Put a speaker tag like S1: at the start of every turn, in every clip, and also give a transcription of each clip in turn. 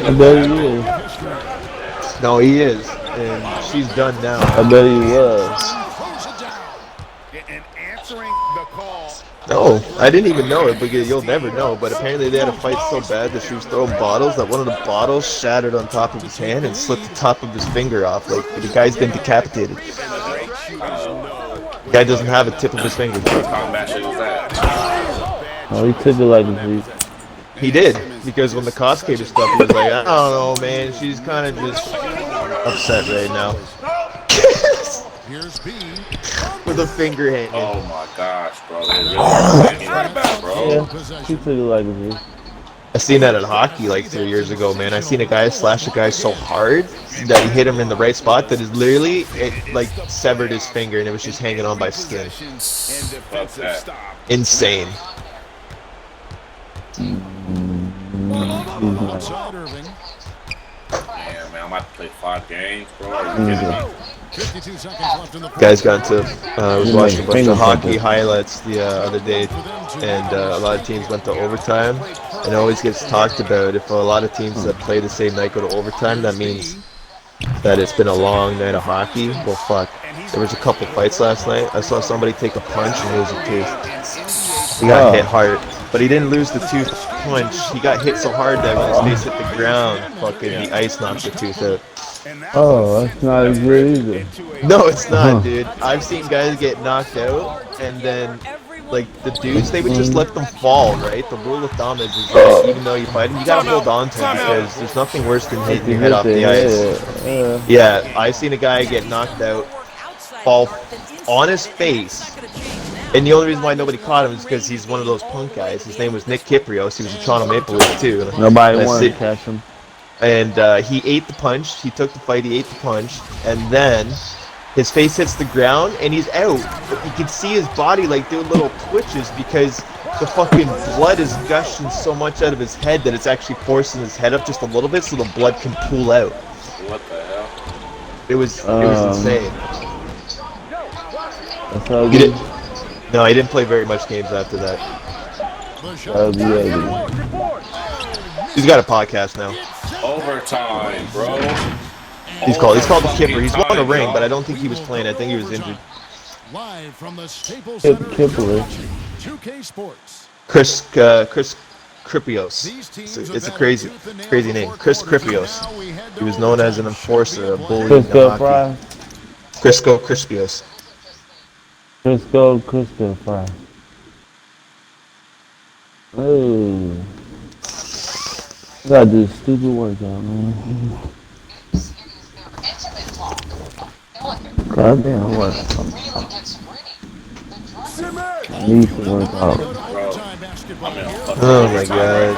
S1: I bet he is.
S2: No, he is, and she's done now.
S1: I bet he was.
S2: No, I didn't even know it because you'll never know. But apparently they had a fight so bad that she was throwing bottles that one of the bottles shattered on top of his hand and slit the top of his finger off. Like the guy's been decapitated. The guy doesn't have a tip of his finger.
S1: Oh, he took it like a G.
S2: He did, because when the cost came and stuff, he was like, I don't know, man. She's kind of just upset right now. With a finger hanging.
S3: Oh my gosh, bro.
S1: Yeah, he took it like a G.
S2: I seen that in hockey like 3 years ago, man. I seen a guy slash a guy so hard that he hit him in the right spot that it like severed his finger and it was just hanging on by skin. Insane.
S3: Damn, man, I'm about to play 5 games, bro. Are you kidding me?
S2: Guys got into, I was watching a bunch of hockey highlights the other day, and a lot of teams went to overtime. And it always gets talked about if a lot of teams that play the same night go to overtime, that means that it's been a long night of hockey. Well, fuck. There was a couple fights last night. I saw somebody take a punch and lose a tooth. He got hit hard. But he didn't lose the tooth punch. He got hit so hard that when his face hit the ground, fucking the ice knocked the tooth out.
S1: Oh, that's not as good either.
S2: No, it's not, dude. I've seen guys get knocked out, and then, like, the dudes, they would just let them fall, right? The rule of thumb is that even though you fight him, you gotta hold on to him because there's nothing worse than hitting your head off the ice. Yeah, I've seen a guy get knocked out, fall on his face. And the only reason why nobody caught him is because he's one of those punk guys. His name was Nick Kiprios. He was a Toronto Maple Leaf too.
S1: Nobody wanted to catch him.
S2: And he ate the punch. He took the fight. He ate the punch. And then his face hits the ground and he's out. But you can see his body like doing little twitches because the fucking blood is gushing so much out of his head that it's actually forcing his head up just a little bit so the blood can pool out.
S3: What the hell?
S2: It was insane.
S1: That's how
S2: No, he didn't play very much games after that. He's got a podcast now.
S3: Overtime, bro.
S2: He's called the Kipper. He's won a ring, but I don't think he was playing. I think he was injured. Chris Kripios. It's a crazy name. Chris Kripios. He was known as an enforcer, a bully in hockey. Crisco Kripios.
S1: Crisco fry. Oh. I gotta do a stupid workout, man. Goddamn what? I need to work out.
S2: Oh my god.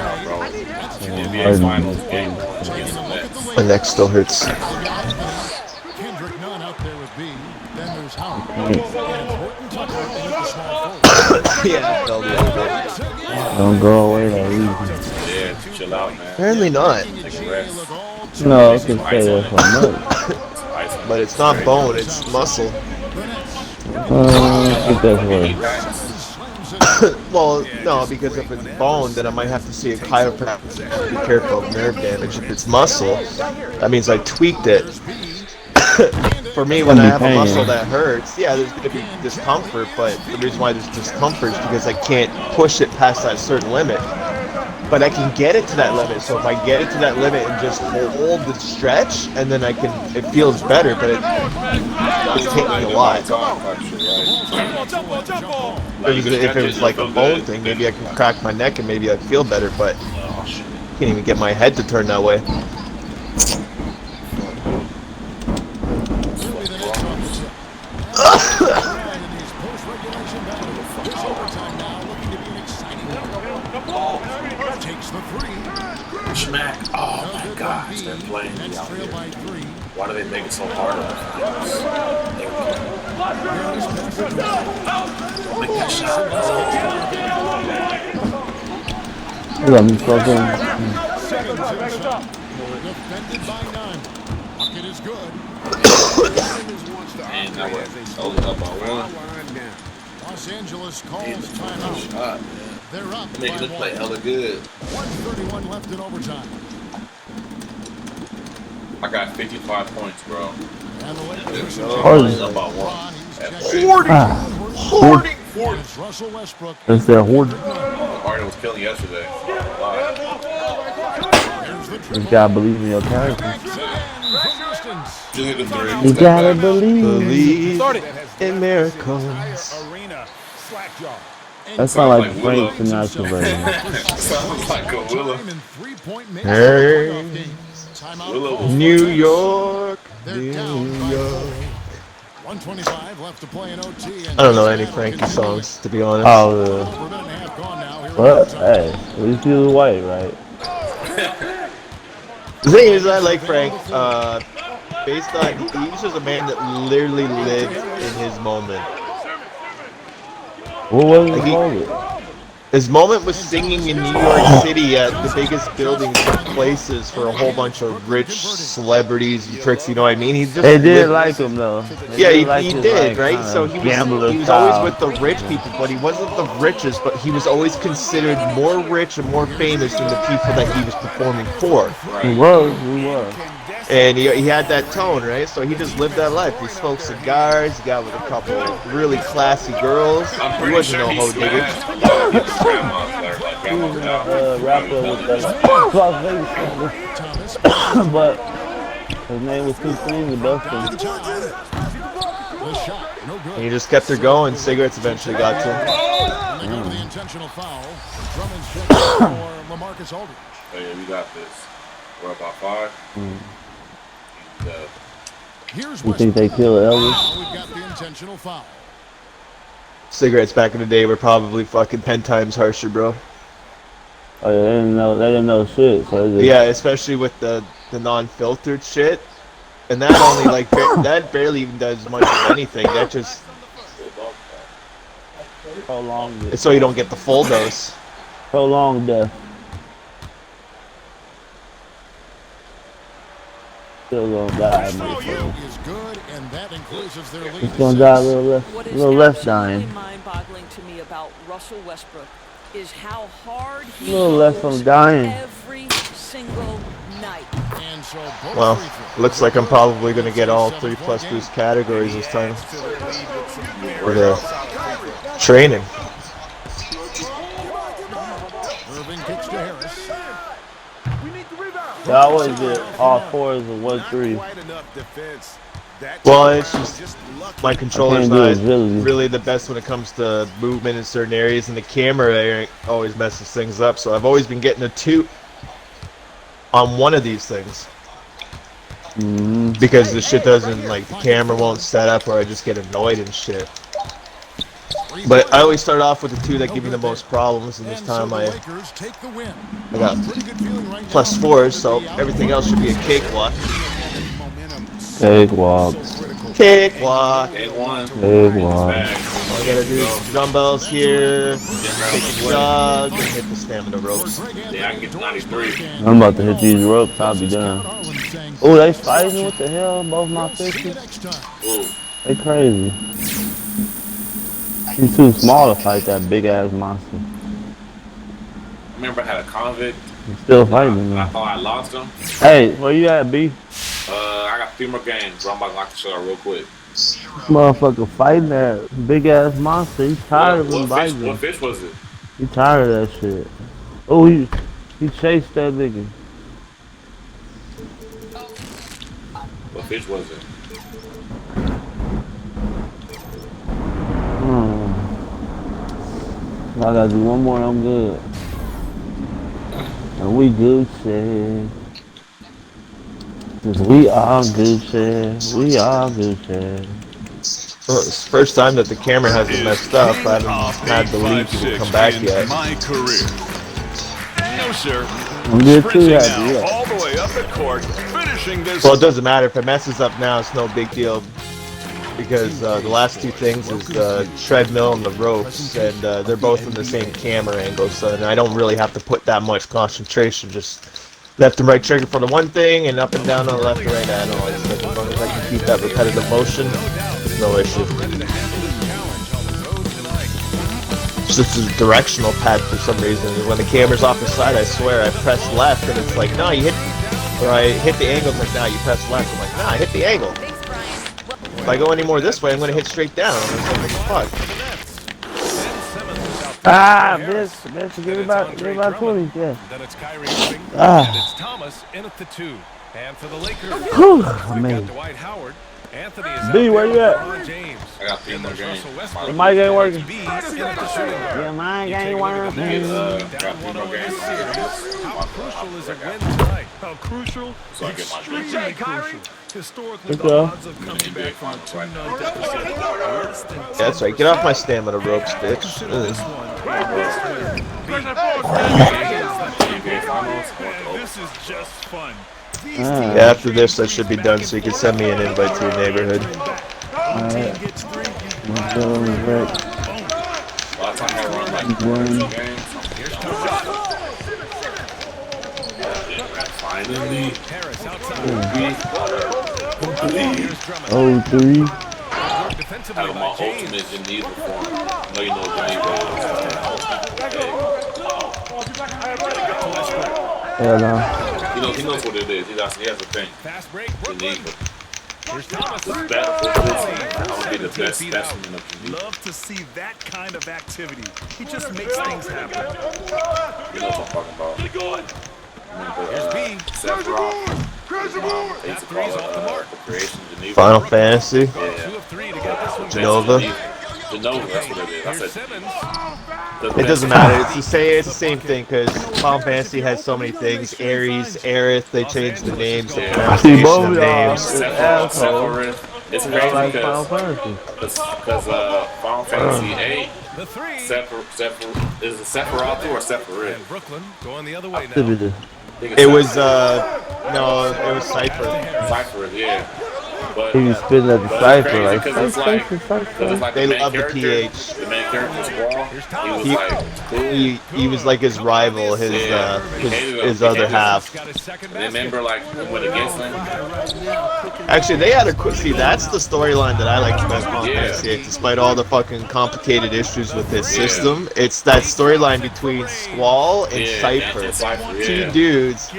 S3: NBA Finals game.
S2: My neck still hurts. Yeah,
S1: don't go away that easy.
S3: Yeah, chill out, man.
S2: Apparently not.
S3: Take a rest.
S1: No, I can stay there for a month.
S2: But it's not bone, it's muscle.
S1: I think that's right.
S2: Well, no, because if it's bone, then I might have to see a chiropractor to be careful of nerve damage. If it's muscle, that means I tweaked it. For me, when I have a muscle that hurts, yeah, there's going to be discomfort, but the reason why there's discomfort is because I can't push it past that certain limit. But I can get it to that limit, so if I get it to that limit and just hold the stretch, and then it feels better, but it's taking a lot. If it was like a bone thing, maybe I can crack my neck and maybe I'd feel better, but I can't even get my head to turn that way.
S3: Smack. Oh my gosh, they're playing me out here. Why do they make it so hard on the fans? Make that shot.
S1: Let me fucking.
S3: And now we're only up by 1.
S4: Los Angeles calls timeout.
S3: They're up. Making it play hella good.
S4: 1:31 left in overtime.
S3: I got 55 points, bro.
S4: And the Lakers
S1: Harden.
S3: About one. That's
S2: 40!
S1: Harden.
S4: 40. It's Russell Westbrook.
S1: That's that Harden.
S3: Harden was killing yesterday.
S4: There's the
S1: You
S4: triple.
S1: gotta believe in your character.
S4: Banks again from distance.
S3: Just hit the three.
S1: You
S3: Step
S1: gotta
S3: back.
S1: believe.
S2: Believe in miracles.
S1: That sounds like
S3: Like
S1: Frank
S3: Willow.
S1: Sinatra right now.
S3: Sounds like a Willow.
S2: Hey,
S3: Willow.
S2: New York,
S4: They're
S2: New
S4: down by
S2: York.
S4: 125 left to play in OT.
S2: I don't know any Frankie songs, to be honest.
S1: Oh,
S4: Over a minute and a half gone now. Here
S1: well,
S4: it is.
S1: hey, at least he was white, right?
S2: The thing is, I like Frank, based on, he was just a man that literally lived in his moment.
S1: What was
S2: Like
S1: his moment?
S2: His moment was singing in New York City at the biggest buildings and places for a whole bunch of rich celebrities and pricks, you know what I mean? He just
S1: They did
S2: lived-
S1: like him though.
S2: Yeah, he
S1: his,
S2: did,
S1: like,
S2: right?
S1: kinda
S2: So he
S1: gambler
S2: was
S1: style.
S2: always with the rich people, but he wasn't the richest, but he was always considered more rich and more famous than the people that he was performing for.
S1: He was.
S2: And he had that tone, right? So he just lived that life. He smoked cigars, he got with a couple really classy girls.
S3: I'm
S2: He
S3: pretty
S2: wasn't
S3: sure
S2: no
S3: he
S2: hoe digger.
S3: smashed a lot of his grandmas that are like
S1: He was
S3: grandmas
S1: a
S3: now.
S1: rapper with the Las Vegas singer. But his name was too clean to bust him.
S4: The shot, no good.
S2: And he just kept her going. Cigarettes eventually got to him.
S4: And they go to the intentional foul. Drummond's check for LaMarcus Aldridge.
S3: Oh yeah, we got this. We're about 5. And,
S4: Here's
S1: You think they killed Elvis?
S4: Now we've got the intentional foul.
S2: Cigarettes back in the day were probably fucking 10 times harsher, bro.
S1: Oh yeah, they didn't know shit. So they just,
S2: Yeah, especially with the non-filtered shit. And that only like that barely even does much of anything. That just
S1: prolonged it.
S2: it's so you don't get the full dose.
S1: Prolonged death. Still gonna die, motherfucker.
S4: Is good, and that increases their lead.
S1: He's gonna die a little less,
S5: What
S1: a
S5: is
S1: little less
S5: absolutely
S1: dying.
S5: mind-boggling to me about Russell Westbrook is how hard he
S1: A little less
S5: goes
S1: from dying.
S5: every single night.
S4: And so both
S2: Well,
S4: free throws.
S2: looks like I'm probably gonna get all 3+ boost categories this time for the training.
S4: Irving kicks to Harris.
S1: I always did all fours and 1-3.
S2: Well, it's just my controller's
S1: I can't do
S2: not
S1: agility.
S2: really the best when it comes to movement in certain areas, and the camera there always messes things up. So I've always been getting a 2 on one of these things because the shit doesn't, like, the camera won't set up, or I just get annoyed and shit. But I always start off with the 2 that give me the most problems, and this time I
S4: Lakers take the win.
S2: got
S4: Pretty good feeling right now.
S2: +4, so everything else should be a cakewalk.
S1: Cakewalk.
S2: Cakewalk.
S3: Take one.
S1: Cakewalk.
S2: All I gotta do is dumbbells here, take a jog, and hit the stamina ropes.
S3: Yeah, I can get to 93.
S1: I'm about to hit these ropes. I'll be done. Oh, they fighting? What the hell? Both my fishes?
S3: Ooh.
S1: They crazy. He's too small to fight that big ass monster.
S3: I remember I had a convict.
S1: He's still fighting
S3: And I
S1: me.
S3: thought I lost him.
S1: Hey, where you at, B?
S3: I got 3 more games, bro. I'm about to knock the shit out real quick.
S1: Motherfucker fighting that big ass monster. He's tired of him
S3: What
S1: biting.
S3: fish was it?
S1: He tired of that shit. Oh, he chased that nigga.
S3: What fish was it?
S1: I gotta do one more, I'm good. And we Gucci. 'Cause we are Gucci. We are Gucci.
S2: Well, it's the first time that the camera hasn't messed up. I haven't had the lead to come back yet.
S6: My career. No, sir.
S1: I'm good too,
S6: Sprinting
S1: yeah,
S6: now,
S1: yeah.
S6: all the way up the court, finishing this.
S2: Well, it doesn't matter. If it messes up now, it's no big deal. Because the last 2 things is the treadmill and the ropes, and they're both in the same camera angle, so I don't really have to put that much concentration. Just left and right trigger for the one thing, and up and down on the left and right analyze. So as long as I can keep that repetitive motion, no issue. It's just a directional pad for some reason. When the camera's off the side, I swear I press left, and it's like, no, you hit Or I hit the angle, it's like, nah, you press left. I'm like, nah, I hit the angle. If I go any more this way, I'm gonna hit straight down. It's like, what the fuck?
S1: Ah, bitch, give me about 20, yeah.
S4: Then it's Kyrie Irving,
S1: Ah.
S4: and it's Thomas in at the 2. And for the Lakers,
S1: Whew,
S4: got
S1: man.
S4: Dwight Howard. Anthony is out
S1: B, where
S4: there
S1: you
S4: with
S1: at?
S4: LeBron James.
S3: I got 3 more games.
S1: The mic ain't working.
S4: B in at the shooting guard.
S1: Yeah, mine ain't
S3: Got
S1: working.
S3: 3
S4: Down
S3: more
S4: 1-0 in
S3: games.
S4: this series. How crucial is a win tonight? How crucial?
S3: So I get my
S4: Extremely crucial. Historically,
S1: Okay.
S4: the odds of coming back from a 2-0 deficit are less than 10%.
S2: That's right, get off my stamina ropes, bitch.
S4: Consider this one your best win. This is just fun.
S2: Yeah, after this, that should be done, so you can send me an invite to your neighborhood.
S1: Alright. Let's go, right.
S3: Last time I run like 2 games. Finally.
S4: Harris outside.
S1: Oh, 3.
S4: Defensively
S3: Out of my
S4: by James.
S3: ultimate Geneva form. I know you know what Geneva
S1: Hell no.
S3: is. He knows what it is. He has a thing.
S4: Fast break. Brooklyn.
S3: Geneva.
S4: Here's Thomas.
S3: I'm gonna be the best specimen of Geneva.
S7: Love to see that kind of activity. He just makes things happen.
S3: You know what I'm talking about.
S4: Here's B.
S3: Sephiroth. They used to call it the creation of Geneva.
S2: Final Fantasy,
S3: Yeah.
S4: 2 of 3 to get this one.
S2: Genova.
S3: Genova, that's what it is. I
S4: Here's
S3: said
S4: Simmons.
S2: It doesn't matter. It's the same thing because Final Fantasy has so many things. Ares, Aerith, they changed the names, the
S1: See,
S2: pronunciation
S1: both
S2: of
S1: of y'all.
S2: names.
S3: Sephiroth. It's
S1: Like
S3: crazy
S1: Final
S3: because
S1: Fantasy.
S3: Final Fantasy 8,
S4: The 3.
S3: is it Sephiroth or Sephiroth?
S4: And Brooklyn going the other way now.
S3: I think it's
S2: It was, no, it was Cypher.
S3: Sephiroth, yeah. But
S1: He was spitting at the
S3: but
S1: cipher,
S3: it's
S1: like,
S3: crazy because it's like
S2: They
S3: the main
S2: love the
S3: character.
S2: PH.
S3: The main character was Wall. He was
S2: He-
S3: like cool.
S2: He was like his rival, his other half.
S4: Got his second
S3: And
S4: basket.
S3: remember, like, he went against him.
S2: Actually, they had a see. That's the storyline that I liked about Final
S3: Yeah.
S2: Fantasy VIII. Despite all the fucking complicated issues with his system, it's that storyline between Squall and
S3: Yeah,
S2: Cypher.
S3: and Cypher,
S2: Two
S3: yeah.
S2: dudes.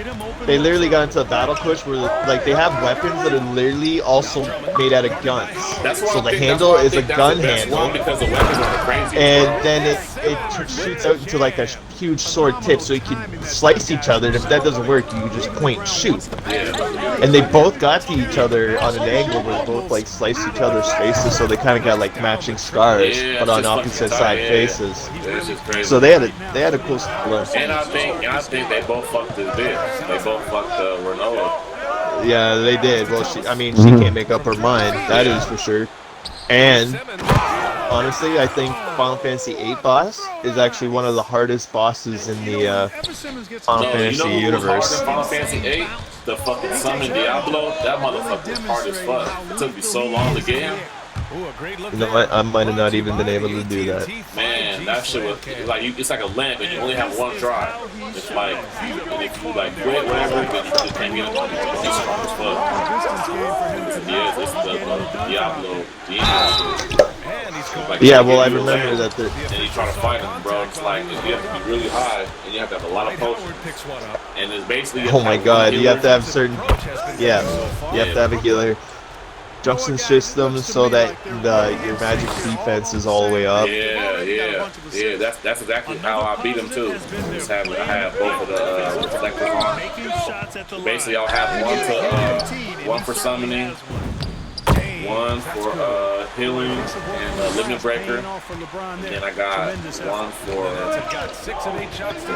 S2: They literally got into a battle push where like they have weapons that are literally also made out of guns.
S3: That's why
S2: So
S3: I
S2: the
S3: think
S2: handle
S3: that's why I
S2: is a
S3: think that's
S2: gun
S3: the best
S2: handle.
S3: one, because the weapons are crazy.
S2: And then it shoots out into like a huge sword tip, so you can slice each other. And if that doesn't work, you can just point and shoot.
S3: Yeah.
S2: And they both got to each other on an angle where they both like sliced each other's faces, so they kind of got like matching scars,
S3: Yeah,
S2: but on
S3: just
S2: opposite
S3: fucking
S2: side
S3: tight, yeah.
S2: faces.
S3: That's just crazy.
S2: So they had a cool split.
S3: And I think they both fucked this bitch. They both fucked Renault.
S2: Yeah, they did. Well, she can't make up her mind. That is for sure. And honestly, I think Final Fantasy VIII boss is actually one of the hardest bosses in the Final Fantasy
S3: who was
S2: universe.
S3: hard in Final Fantasy 8? The fucking summon Diablo. That motherfucker was hard as fuck. It took me so long to get him.
S4: Ooh, a great look
S2: You know
S4: there.
S2: what? I might have not even been able to do that.
S3: Man, that shit was like it's like a lamp, and you only have one try. It's like, and if you like quit, whatever, then you just can't get it. It's strong as fuck. Yeah, this is the Diablo demon shit. Like,
S2: Yeah, well, I remember that the
S3: And you try to fight him, bro. It's like you have to be really high, and you have to have a lot of potions.
S4: Picks one up.
S3: And it's basically
S2: oh my god, you have to have certain you have to have a healer junction system so that your magic defense is all the way up.
S3: Yeah. That's exactly how I beat him too. I have both of the reflectors on. Basically, I'll have one for summoning, one for healing and limit breaker, and then I got one for
S4: Got 6 of 8 shots to go.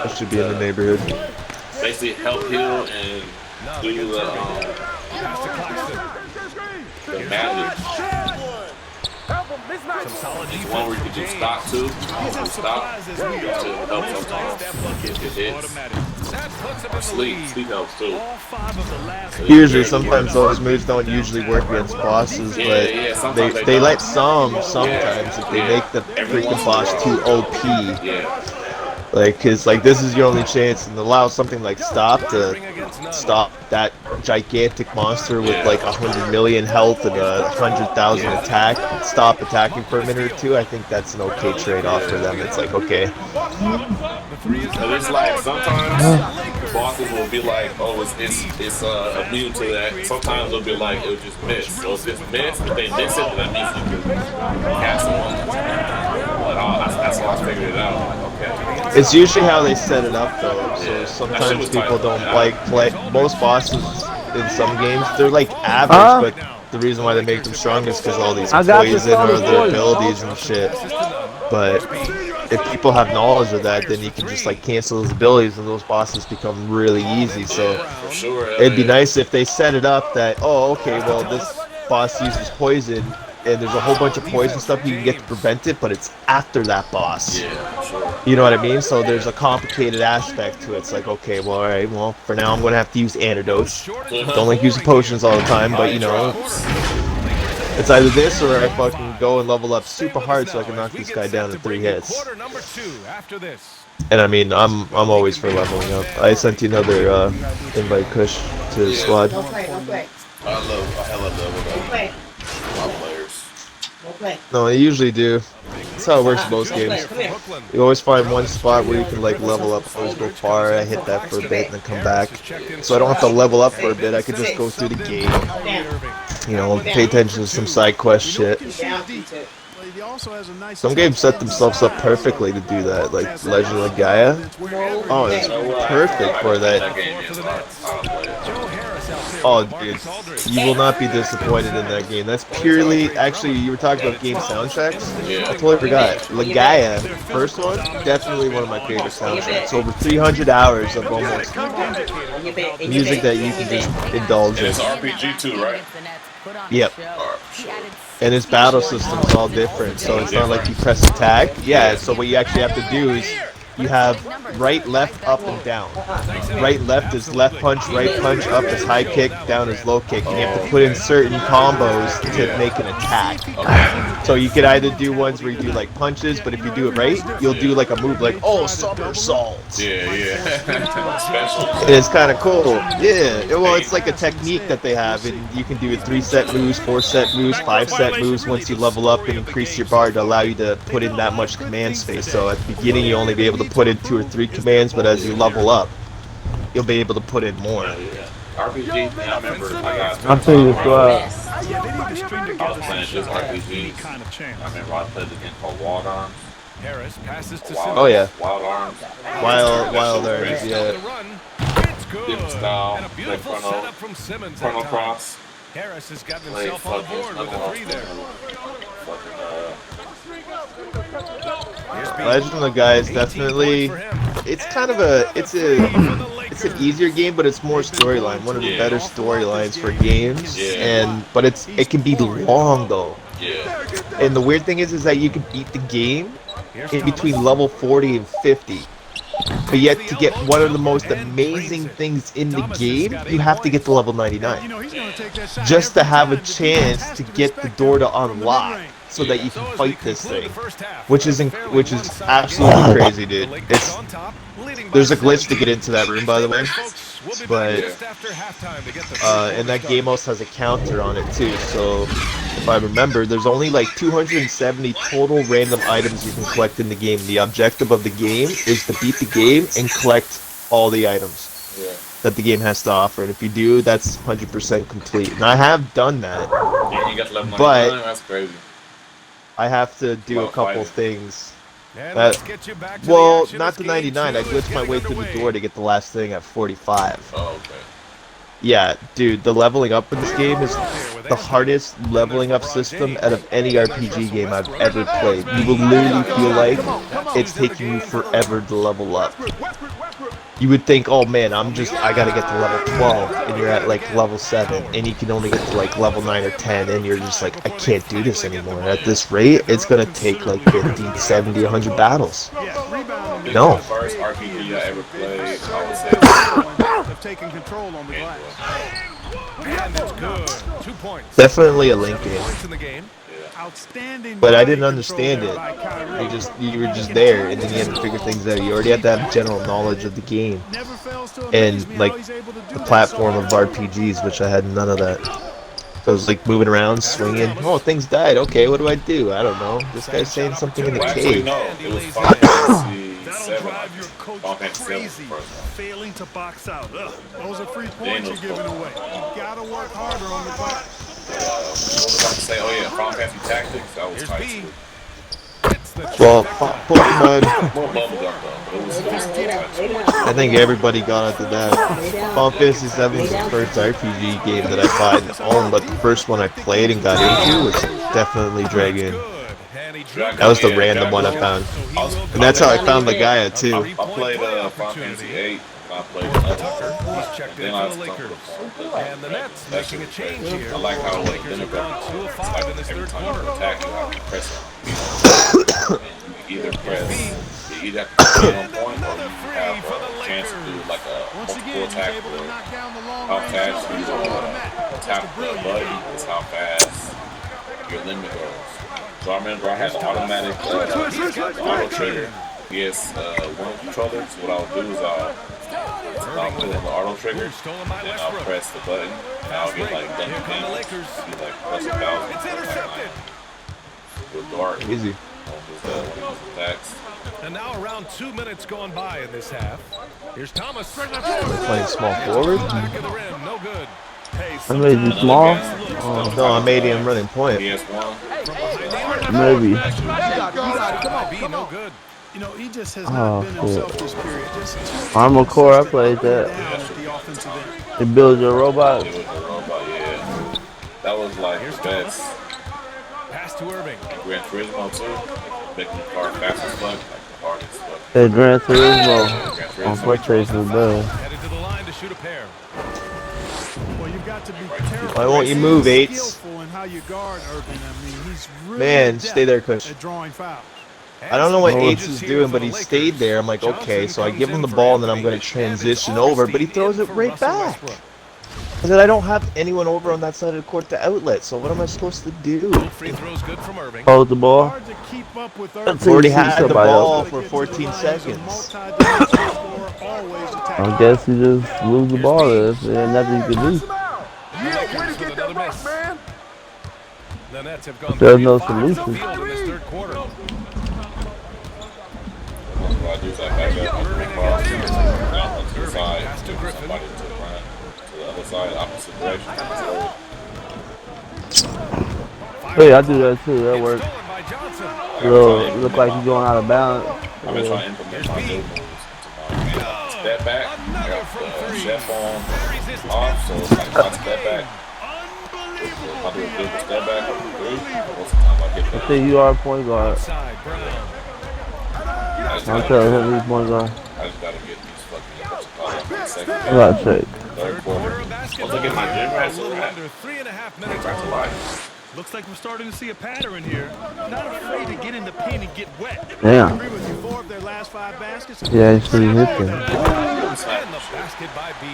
S2: That should be in the neighborhood.
S3: basically help heal and do the magic. One where you can do stock too. Stop to help sometimes. It hits. Sleep helps too.
S2: Usually, sometimes those moves don't usually work against bosses, but they let sometimes if they make the freaking boss too OP.
S3: Yeah.
S2: Like, cause like this is your only chance, and allow something like Stop to stop that gigantic monster with like 100 million health and 100,000 attack. Stop attacking for a minute or two. I think that's an okay trade-off for them. It's like okay.
S3: But it's like sometimes bosses will be like, oh, it's immune to that. Sometimes it'll be like it'll just miss. So if it's miss, if they miss it, then that means you can cast them on. But that's how I figured it out. Like, okay.
S2: It's usually how they set it up though. So sometimes people don't like play. Most bosses in some games, they're like average, but the reason why they make them strong is because all these poison or their abilities and shit. But if people have knowledge of that, then you can just like cancel those abilities and those bosses become really easy. So it'd be nice if they set it up that, oh, okay, well, this boss uses poison and there's a whole bunch of poison stuff you can get to prevent it, but it's after that boss. You know what I mean? So there's a complicated aspect to it. It's like, okay, well, all right, well, for now I'm going to have to use antidotes. Don't like using potions all the time, but you know, it's either this or I fucking go and level up super hard so I can knock this guy down in 3 hits. And I mean, I'm always for leveling up. I sent you another invite, Kush, to the squad.
S3: I hella love my players.
S2: No, I usually do. That's how it works in most games. You always find one spot where you can like level up, always go far, I hit that for a bit and then come back. So I don't have to level up for a bit, I could just go through the game. You know, pay attention to some side quest shit. Some games set themselves up perfectly to do that, like Legend of Gaia. Oh, it's perfect for that. Oh, dude, you will not be disappointed in that game. That's purely, actually, you were talking about game soundtracks. I totally forgot. La Gaia, first one, definitely one of my favorite soundtracks. Over 300 hours of almost music that you can just indulge in.
S3: It's RPG too, right?
S2: Yep. And its battle system's all different, so it's not like you press attack. Yeah, so what you actually have to do is you have right, left, up, and down. Right, left is left punch, right punch, up is high kick, down is low kick. And you have to put in certain combos to make an attack. So you could either do ones where you do like punches, but if you do it right, you'll do like a move like, oh, somersault.
S3: Yeah. Special.
S2: It's kind of cool. Yeah, well, it's like a technique that they have, and you can do 3-set moves, 4-set moves, 5-set moves once you level up and increase your bar to allow you to put in that much command space. So at the beginning, you only be able to put in 2 or 3 commands, but as you level up, you'll be able to put in more.
S3: RPG, I remember I got.
S1: I'll tell you this,
S3: I was playing just RPG. I remember I played the game called Wild Arms.
S2: Oh yeah.
S3: Wild Arms.
S2: Wild Arms, yeah.
S3: Different style. Play Chrono Cross.
S7: Harris has gotten
S3: Play
S7: himself on board with the 3 there.
S2: Legend of the Gaia is definitely, it's kind of it's an easier game, but it's more storyline. One of the better storylines for games, but it can be long though. And the weird thing is that you can beat the game in between level 40 and 50. But yet, to get one of the most amazing things in the game, you have to get to level 99. Just to have a chance to get the door to unlock, so that you can fight this thing, which is absolutely crazy, dude. There's a glitch to get into that room, by the way, but and that game also has a counter on it too. So if I remember, there's only like 270 total random items you can collect in the game. The objective of the game is to beat the game and collect all the items that the game has to offer, and if you do, that's 100% complete. And I have done that, but
S3: that's crazy.
S2: I have to do a couple things. Well, not to 99. I glitched my way through the door to get the last thing at 45.
S3: Oh, okay.
S2: Yeah, dude, the leveling up in this game is the hardest leveling up system out of any RPG game I've ever played. You will literally feel like it's taking you forever to level up. You would think, oh man, I gotta get to level 12, and you're at like level 7, and you can only get to like level 9 or 10, and you're just like, I can't do this anymore. At this rate, it's gonna take like 50, 70, 100 battles. No.
S3: The first RPG I ever played, I would say.
S7: Taking control on the glass. And it's good. 2 points.
S2: Definitely a Link game.
S7: Points in the game. Outstanding.
S2: But I didn't understand it. You were just there, and then you had to figure things out. You already had to have general knowledge of the game and like the platform of RPGs, which I had none of that. So I was like moving around, swinging. Oh, things died. Okay, what do? I don't know. This guy's saying something in the cave.
S3: No, it was Final Fantasy 7.
S7: coach
S3: Ball pass
S7: crazy
S3: seven first.
S7: failing to box out. Ugh.
S4: Those are free points you're giving away. You gotta work harder on the glass.
S3: What was I about to say? Oh yeah, Final Fantasy Tactics. That was
S7: Here's
S3: tight
S7: B.
S3: too.
S7: It's the
S2: Well,
S7: trifecta.
S2: Pokemon,
S3: More bubble gum though, but it was
S2: I think everybody got into that. Final Fantasy VII was the first RPG game that I bought and owned, but the first one I played and got into was definitely Dragon.
S7: Good. And he drew
S2: That was the
S3: Yeah,
S2: random one I
S3: Dragon.
S2: found. And that's how I found the Gaia too.
S3: I played Final Fantasy 8. I played another.
S7: He's checked in
S3: Then I
S7: for the
S3: stumbled
S7: Lakers.
S3: upon
S7: And the Nets
S3: that
S7: making a
S3: shit was
S7: change
S3: crazy.
S7: here.
S3: I like how
S7: The
S3: the
S7: Lakers have
S3: Democrat,
S7: gone 2 of 5
S3: like
S7: in this
S3: every
S7: third
S3: time you
S7: quarter.
S3: attack, you have to press it. You either press, you either have to be on point or you have a chance to do like a multiple attack or how fast you tap the button is how fast your limit goes. So I remember I had an automatic auto trigger. Yes, one controller. So what I'll do is I'll put in the auto trigger, and I'll press the button, and I'll get like done the game. Be like press 1,000. With dart.
S2: Easy.
S3: Attacks.
S7: And now around 2 minutes gone by in this half. Here's Thomas.
S2: Playing small forward.
S7: Back of the rim, no good. Hey,
S1: I made you small.
S2: No, I made him running point.
S3: PS1.
S1: Maybe.
S7: B, no good.
S4: You know, he just has
S1: Oh,
S4: not been
S1: shit.
S4: himself this period. Just
S1: Armor Core, I played that.
S4: down at the offensive end.
S1: It builds your robot.
S3: It was a robot, yeah. That was like the best.
S7: Pass to Irving.
S3: Gran Turismo too. Making the car fast as fuck, like the hardest fuck.
S1: That Gran Turismo
S3: Gran
S1: on
S3: Turismo.
S1: PlayStation was better.
S7: Headed to the line to shoot a pair.
S4: Well, you've got to be careful.
S2: Why won't you move, Eights?
S4: Skillful in how you guard Irving. I mean, he's really
S2: Man,
S4: adept
S2: stay there, Kush.
S4: at drawing fouls.
S2: I don't know what
S1: Oh.
S2: Eights is doing, but he stayed there. I'm like, okay, so I give him the ball and then I'm going to transition over, but he throws it right back. I said, I don't have anyone over on that side of the court to outlet, so what am I supposed to do?
S7: Free throws good from Irving.
S1: Hold the ball.
S4: Hard to keep up with
S1: Until
S4: Irving.
S1: you
S2: Already
S1: see
S2: had the
S1: somebody
S2: ball
S1: else.
S2: for 14 seconds.
S1: I guess you just lose the ball if there's nothing you can do.
S7: Another miss. The Nets have gone
S1: There's
S7: 3
S1: no
S7: of 5 from the
S1: solution.
S7: field in this third quarter.
S3: What I do is I back up, big ball, down to the side,
S7: Pass to Griffin.
S3: somebody to run to the other side, opposite direction.
S1: Hey, I do that too. That works.
S7: Stolen by Johnson.
S1: Look like you're going out of bounds.
S3: I've been trying to implement my new moves into my game. Step back, I got the chef on off, so it's like one step back. If I do a big step back, I'll do three. Most of the time I get
S1: I
S3: that.
S1: think you are a point guard.
S7: Side, Brown.
S1: I'm telling him he's point guard.
S3: I just gotta get these fucking second
S1: I gotta check.
S3: third quarter.
S7: Of basketball.
S3: Once I get my gym
S7: A
S3: rats,
S7: little
S3: back
S7: under 3.5 minutes.
S3: to life.
S7: Looks like we're starting to see a pattern here. Not afraid to get in the paint and get wet.
S1: Damn.
S4: Agree with you. 4 of their last 5 baskets.
S1: Yeah, he's pretty hit there.
S7: And the basket by B.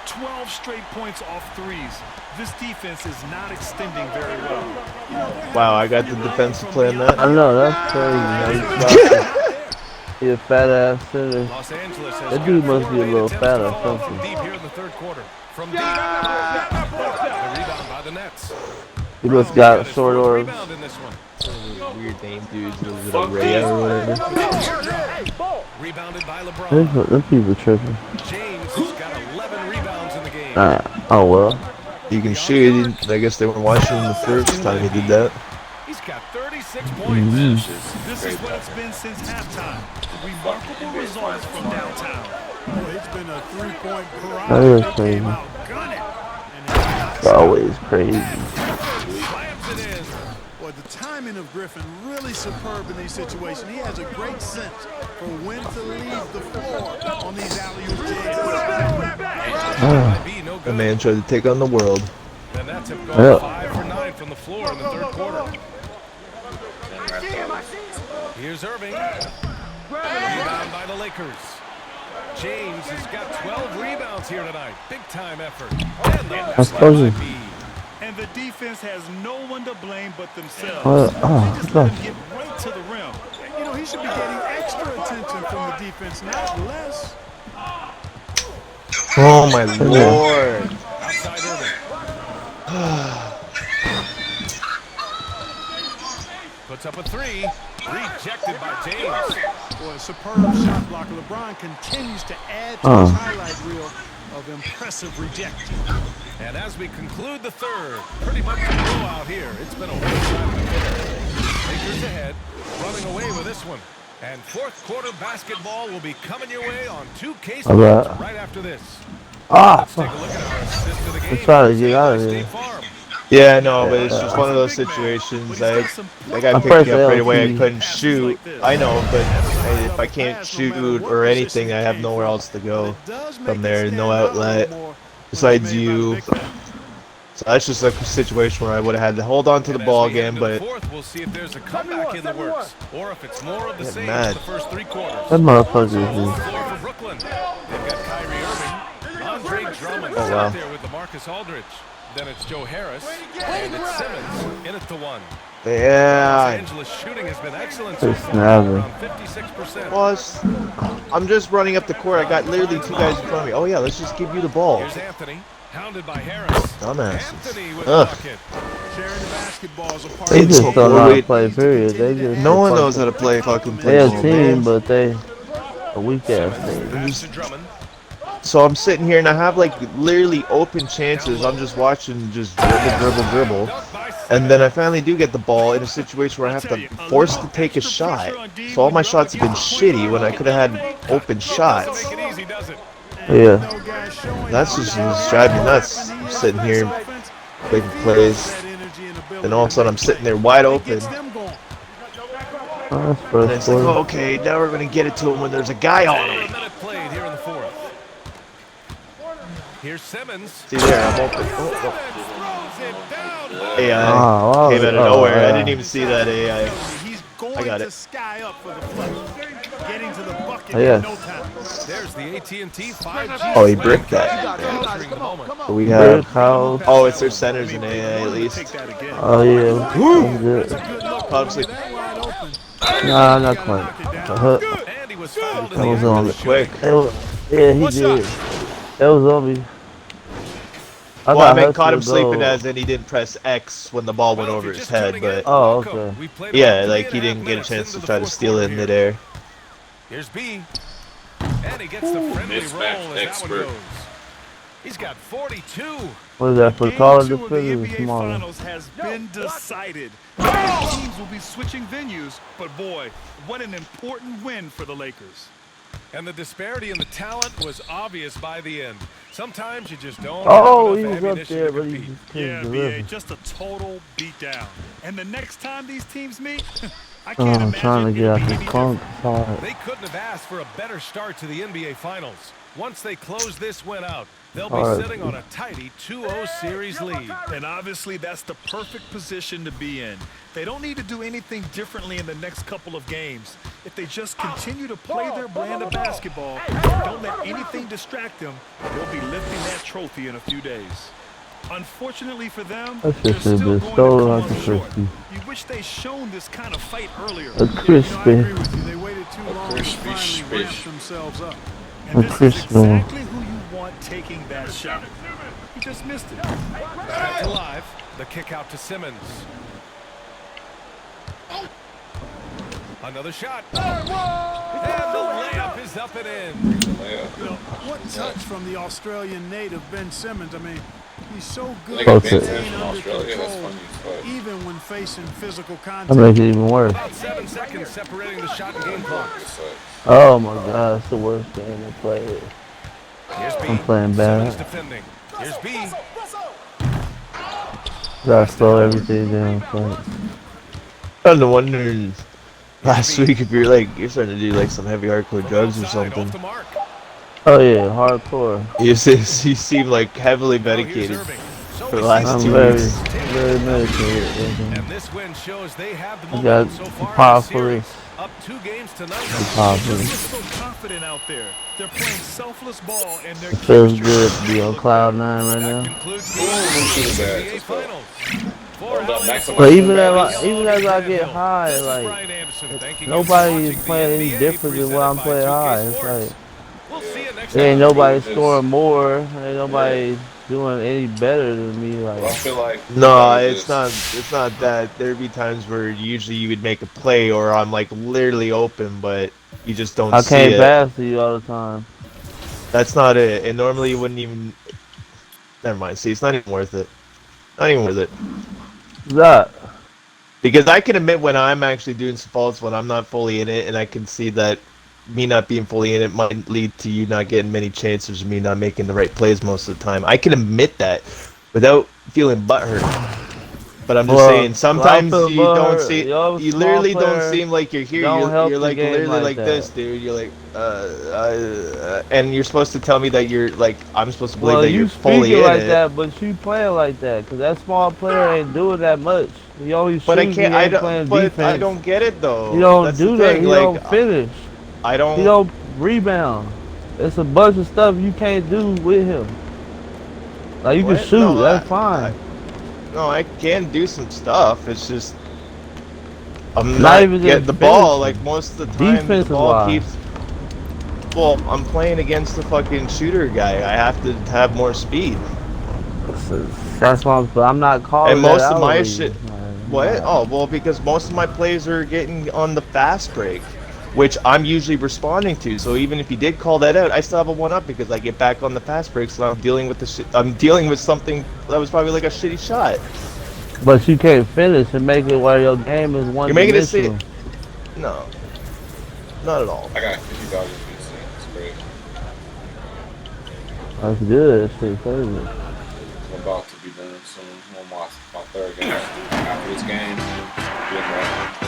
S8: 12 straight points off threes. This defense is not extending very well.
S2: Wow, I got the defensive play on that.
S1: I know, that's crazy, man. He's a fat ass center.
S7: Los Angeles has
S1: That dude
S7: got
S1: must be a
S7: 4
S1: little
S7: attempts
S1: fat
S7: to
S1: or
S7: fall from
S1: something.
S7: deep here in the third quarter. From deep. The rebound by the Nets.
S1: He must got short
S7: Fourth
S1: arms.
S7: rebound in this one.
S2: Weird name, dudes. Was it a Ray or whatever?
S7: Rebounded by LeBron.
S1: Them people tripping.
S7: James has got 11 rebounds in the game.
S1: Oh well.
S2: You can shoot. I guess they weren't watching the first time he did that.
S7: He's got 36
S1: Mm-hmm.
S7: points.
S8: This is what it's been since halftime. Remarkable results from downtown.
S4: Well, it's been a 3-point
S1: That
S4: parade.
S1: is
S4: They
S1: crazy.
S4: came out gunning.
S1: It's always crazy.
S7: Slams it in.
S4: Boy, the timing of Griffin really superb in these situations. He has a great sense for when to leave the floor on these alley-oop jigs.
S7: By B, no
S2: The
S7: good.
S2: man tried to take on the world.
S7: The Nets have gone
S1: Yeah.
S7: 5 for 9 from the floor in the third quarter. Here's Irving. Rebound by the Lakers. James has got 12 rebounds here tonight. Big time effort. And the
S1: I suppose
S7: by
S1: you-
S7: B.
S8: And the defense has no one to blame but themselves.
S1: Oh,
S8: They just let
S1: gosh.
S8: him get right to the rim.
S4: You know, he should be getting extra attention from the defense, not less.
S2: Oh my lord.
S7: Outside Irving. Puts up a 3. Rejected by James.
S4: Boy, a superb shot blocker. LeBron continues to add to his highlight reel of impressive rejection.
S7: And as we conclude the third, pretty much a blowout here. It's been a one-sided affair. Lakers ahead, running away with this one. And fourth quarter basketball will be coming your way on 2K Sports right after this. Let's take a look at our assist to the game.
S1: Try to get out of here.
S2: Yeah, no, but it's just one of those situations. That guy picked me up right away. I couldn't shoot. I know, but if I can't shoot or anything, I have nowhere else to go from there. No outlet besides you. So that's just a situation where I would have had to hold on to the ball again, but
S7: we'll see if there's a comeback in the works, or if it's more of the same
S2: mad.
S7: the first three quarters.
S1: That motherfucker
S7: For Brooklyn, they've got Kyrie Irving, Andre Drummond out there with LaMarcus Aldridge. Then it's Joe Harris, and it's Simmons in it to one.
S2: yeah.
S7: Los Angeles shooting has been excellent so far, around 56%.
S2: Plus, I'm just running up the court. I got literally two guys in front of me. Oh yeah, let's just give you the ball.
S7: Here's Anthony, hounded by Harris.
S2: Dumbass.
S7: Anthony with the bucket.
S4: Sharing the basketball is a part
S1: They
S4: of
S1: just
S4: the
S1: don't know how to play, period. They just
S2: No one knows how to play fucking
S1: They're
S2: football,
S1: a team,
S2: man.
S1: but they a weak ass team.
S7: Pass to Drummond.
S2: So I'm sitting here and I have like literally open chances. I'm just watching, just dribble. And then I finally do get the ball in a situation where I have to force to take a shot. So all my shots have been shitty when I could have had open shots.
S7: Make it easy, does it?
S1: Yeah.
S2: That's just driving me nuts. I'm sitting here making plays. Then all of a sudden I'm sitting there wide open.
S1: That's
S2: And
S1: first
S2: it's like,
S1: quarter.
S2: oh, okay, now we're going to get it to him when there's a guy on him.
S7: A minute played here in the fourth. Here's Simmons.
S2: See there, I'm open.
S7: Throws it down.
S2: AI came out of nowhere. I didn't even see that AI.
S4: He's going
S2: I got
S4: to
S2: it.
S4: sky up for the play. Getting to the bucket
S1: Yeah.
S4: in no time.
S7: There's the AT&T 5G.
S2: Oh, he bricked that.
S7: Capturing the moment.
S2: So we have.
S1: How?
S2: Oh, it's their centers in AI at least.
S4: Take that again.
S1: Oh yeah. That's good.
S2: Caught him sleep.
S4: Wide open.
S1: Nah, not quite.
S7: And he was fouled in
S1: That
S7: the
S1: was
S7: act
S1: on
S7: of
S1: me.
S2: Quick.
S1: Yeah, he did. That was on me.
S2: Well, I mean,
S1: Hustle
S2: caught him
S1: to
S2: sleeping
S1: go.
S2: as in he didn't press X when the ball went
S7: Well, if
S2: over
S7: you're
S2: his
S7: just
S2: head,
S7: tuning
S2: but
S7: in,
S1: Oh,
S7: welcome.
S1: okay.
S7: We played
S2: yeah,
S7: about
S2: like he
S7: 3.5
S2: didn't get a
S7: minutes
S2: chance
S7: into
S2: to
S7: the
S2: try to
S7: fourth
S2: steal it in
S7: quarter
S2: midair.
S7: Here's B. And he gets the friendly
S3: Mismatch
S7: roll as that one
S3: expert.
S7: goes. He's got 42.
S1: What is that for
S8: Game
S1: taller
S8: 2 of the
S1: defenders or
S8: NBA
S1: smaller?
S8: Finals has been decided. Both teams will be switching venues, but boy, what an important win for the Lakers.
S7: And the disparity in the talent was obvious by the end. Sometimes you just don't
S1: Oh,
S7: have
S1: he
S7: enough
S1: was up
S7: ammunition
S1: there,
S7: to
S1: but he
S7: compete.
S1: just couldn't
S8: Yeah,
S1: deliver.
S8: BA, just a total beatdown. And the next time these teams meet, I
S1: Oh,
S8: can't
S1: I'm
S8: imagine
S1: trying to get
S8: it'll
S1: out
S8: be
S1: this
S8: any
S1: funk.
S8: different.
S1: It's hard.
S7: They couldn't have asked for a better start to the NBA Finals. Once they close this win out, they'll be
S1: Hard.
S7: sitting on a tidy 2-0 series lead.
S8: And obviously, that's the perfect position to be in. They don't need to do anything differently in the next couple of games. If they just continue to play their brand of basketball and don't let anything distract them, they'll be lifting that trophy in a few days. Unfortunately for them,
S1: That
S8: they're
S1: shit should
S8: still
S1: have
S8: going
S1: been
S8: to
S1: stolen
S8: come
S1: out the
S8: up short.
S1: crispy.
S8: You wish they shown this kind of fight earlier.
S1: A
S4: I
S1: crispy.
S4: agree with you. They waited too long to
S3: crispy
S4: finally ramp
S3: fish.
S4: themselves up.
S8: And this is
S1: crispy.
S8: exactly who you want taking that shot. He just missed it.
S7: Back to live. The kick out to Simmons. Another shot. And the layup is up and in.
S4: You know, what touch from the Australian native Ben Simmons. I mean, he's so good
S3: They got
S4: at
S1: Posted.
S3: Ben
S4: staying
S3: Simmons from
S4: under
S3: Australia. That's
S4: control,
S3: funny as fuck.
S4: even when facing physical
S1: That
S4: contact.
S1: makes it even worse.
S7: About 7 seconds separating the shot and game clock.
S1: Oh my god, it's the worst game to play.
S7: Here's B.
S1: I'm playing bad.
S7: Simmons defending. Here's B.
S1: Gotta slow everything down. So.
S2: I'm wondering last week if you're starting to do like some heavy hardcore drugs or
S7: Outside,
S2: something.
S7: off the mark.
S1: Oh yeah, hardcore.
S2: You seem like heavily
S7: Now here's
S2: medicated
S7: Irving. So
S2: for the
S7: we
S2: last
S7: see
S1: I'm
S2: 2
S1: very,
S2: weeks.
S1: very medicated.
S7: And this win shows they have the
S1: I got
S7: momentum so far in the
S1: powerful.
S7: series. Up 2 games tonight.
S1: Powerful.
S8: They're just so confident out there. They're playing selfless ball and their
S1: Feels
S8: chemistry
S1: good
S8: is
S1: to be on
S8: really
S1: cloud 9 right
S7: That
S1: now.
S7: concludes the NBA Finals. For Alex,
S1: But even as I get high,
S7: this is
S1: like
S7: Brian Anderson. Thank you
S1: nobody
S7: for
S1: is
S7: watching
S1: playing
S7: the
S1: any
S7: NBA
S1: different than when I'm
S7: presented by
S1: playing
S7: 2K
S1: high. It's
S7: Sports.
S1: like
S7: We'll see you next
S1: there ain't
S7: time.
S1: nobody scoring more. Ain't nobody doing any better than me.
S3: I
S1: Like,
S3: feel like
S2: No, it's not. It's not that. There'd be times where usually you would make a play, or I'm like literally open, but you just don't
S1: I
S2: see
S1: can't
S2: it.
S1: pass to you all the time.
S2: That's not it. And normally you wouldn't even. Never mind. See, it's not even worth it. Not even worth it.
S1: That.
S2: Because I can admit when I'm actually doing some faults when I'm not fully in it, and I can see that me not being fully in it might lead to you not getting many chances, or me not making the right plays most of the time. I can admit that without feeling butthurt. But I'm just saying, sometimes you don't see, you literally don't seem like you're here. You're like literally like this, dude. You're like, and you're supposed to tell me that you're like, I'm supposed to believe that you're fully in
S1: like
S2: it.
S1: that, but you playing like that, cause that small player ain't doing that much. He always
S2: But I
S1: shoots,
S2: can't.
S1: he
S2: I
S1: ain't
S2: don't.
S1: playing
S2: But
S1: defense.
S2: I don't get it though.
S1: He don't
S2: That's
S1: do
S2: the
S1: that.
S2: thing.
S1: He
S2: Like,
S1: don't finish.
S2: I don't.
S1: He don't rebound. It's a bunch of stuff you can't do with him. Like, you can shoot,
S2: No,
S1: that's fine.
S2: No, I can do some stuff. It's just I'm
S1: Not
S2: not
S1: even
S2: getting
S1: just
S2: the ball.
S1: finishing.
S2: Like most of the time, the ball keeps. Well, I'm playing against the fucking shooter guy. I have to have more speed.
S1: That's why I'm not calling.
S2: And most of my shit. What? Oh, well, because most of my plays are getting on the fast break, which I'm usually responding to. So even if you did call that out, I still have a 1-up because I get back on the fast break. So I'm dealing with the shit. I'm dealing with something that was probably like a shitty shot.
S1: But you can't finish and make it where your game is one.
S2: You're making it say. No. Not at all.
S3: I got $50 PC. It's great.
S1: That's good. That's pretty crazy.
S3: I'm about to be done soon. I'm on my third game. After this game,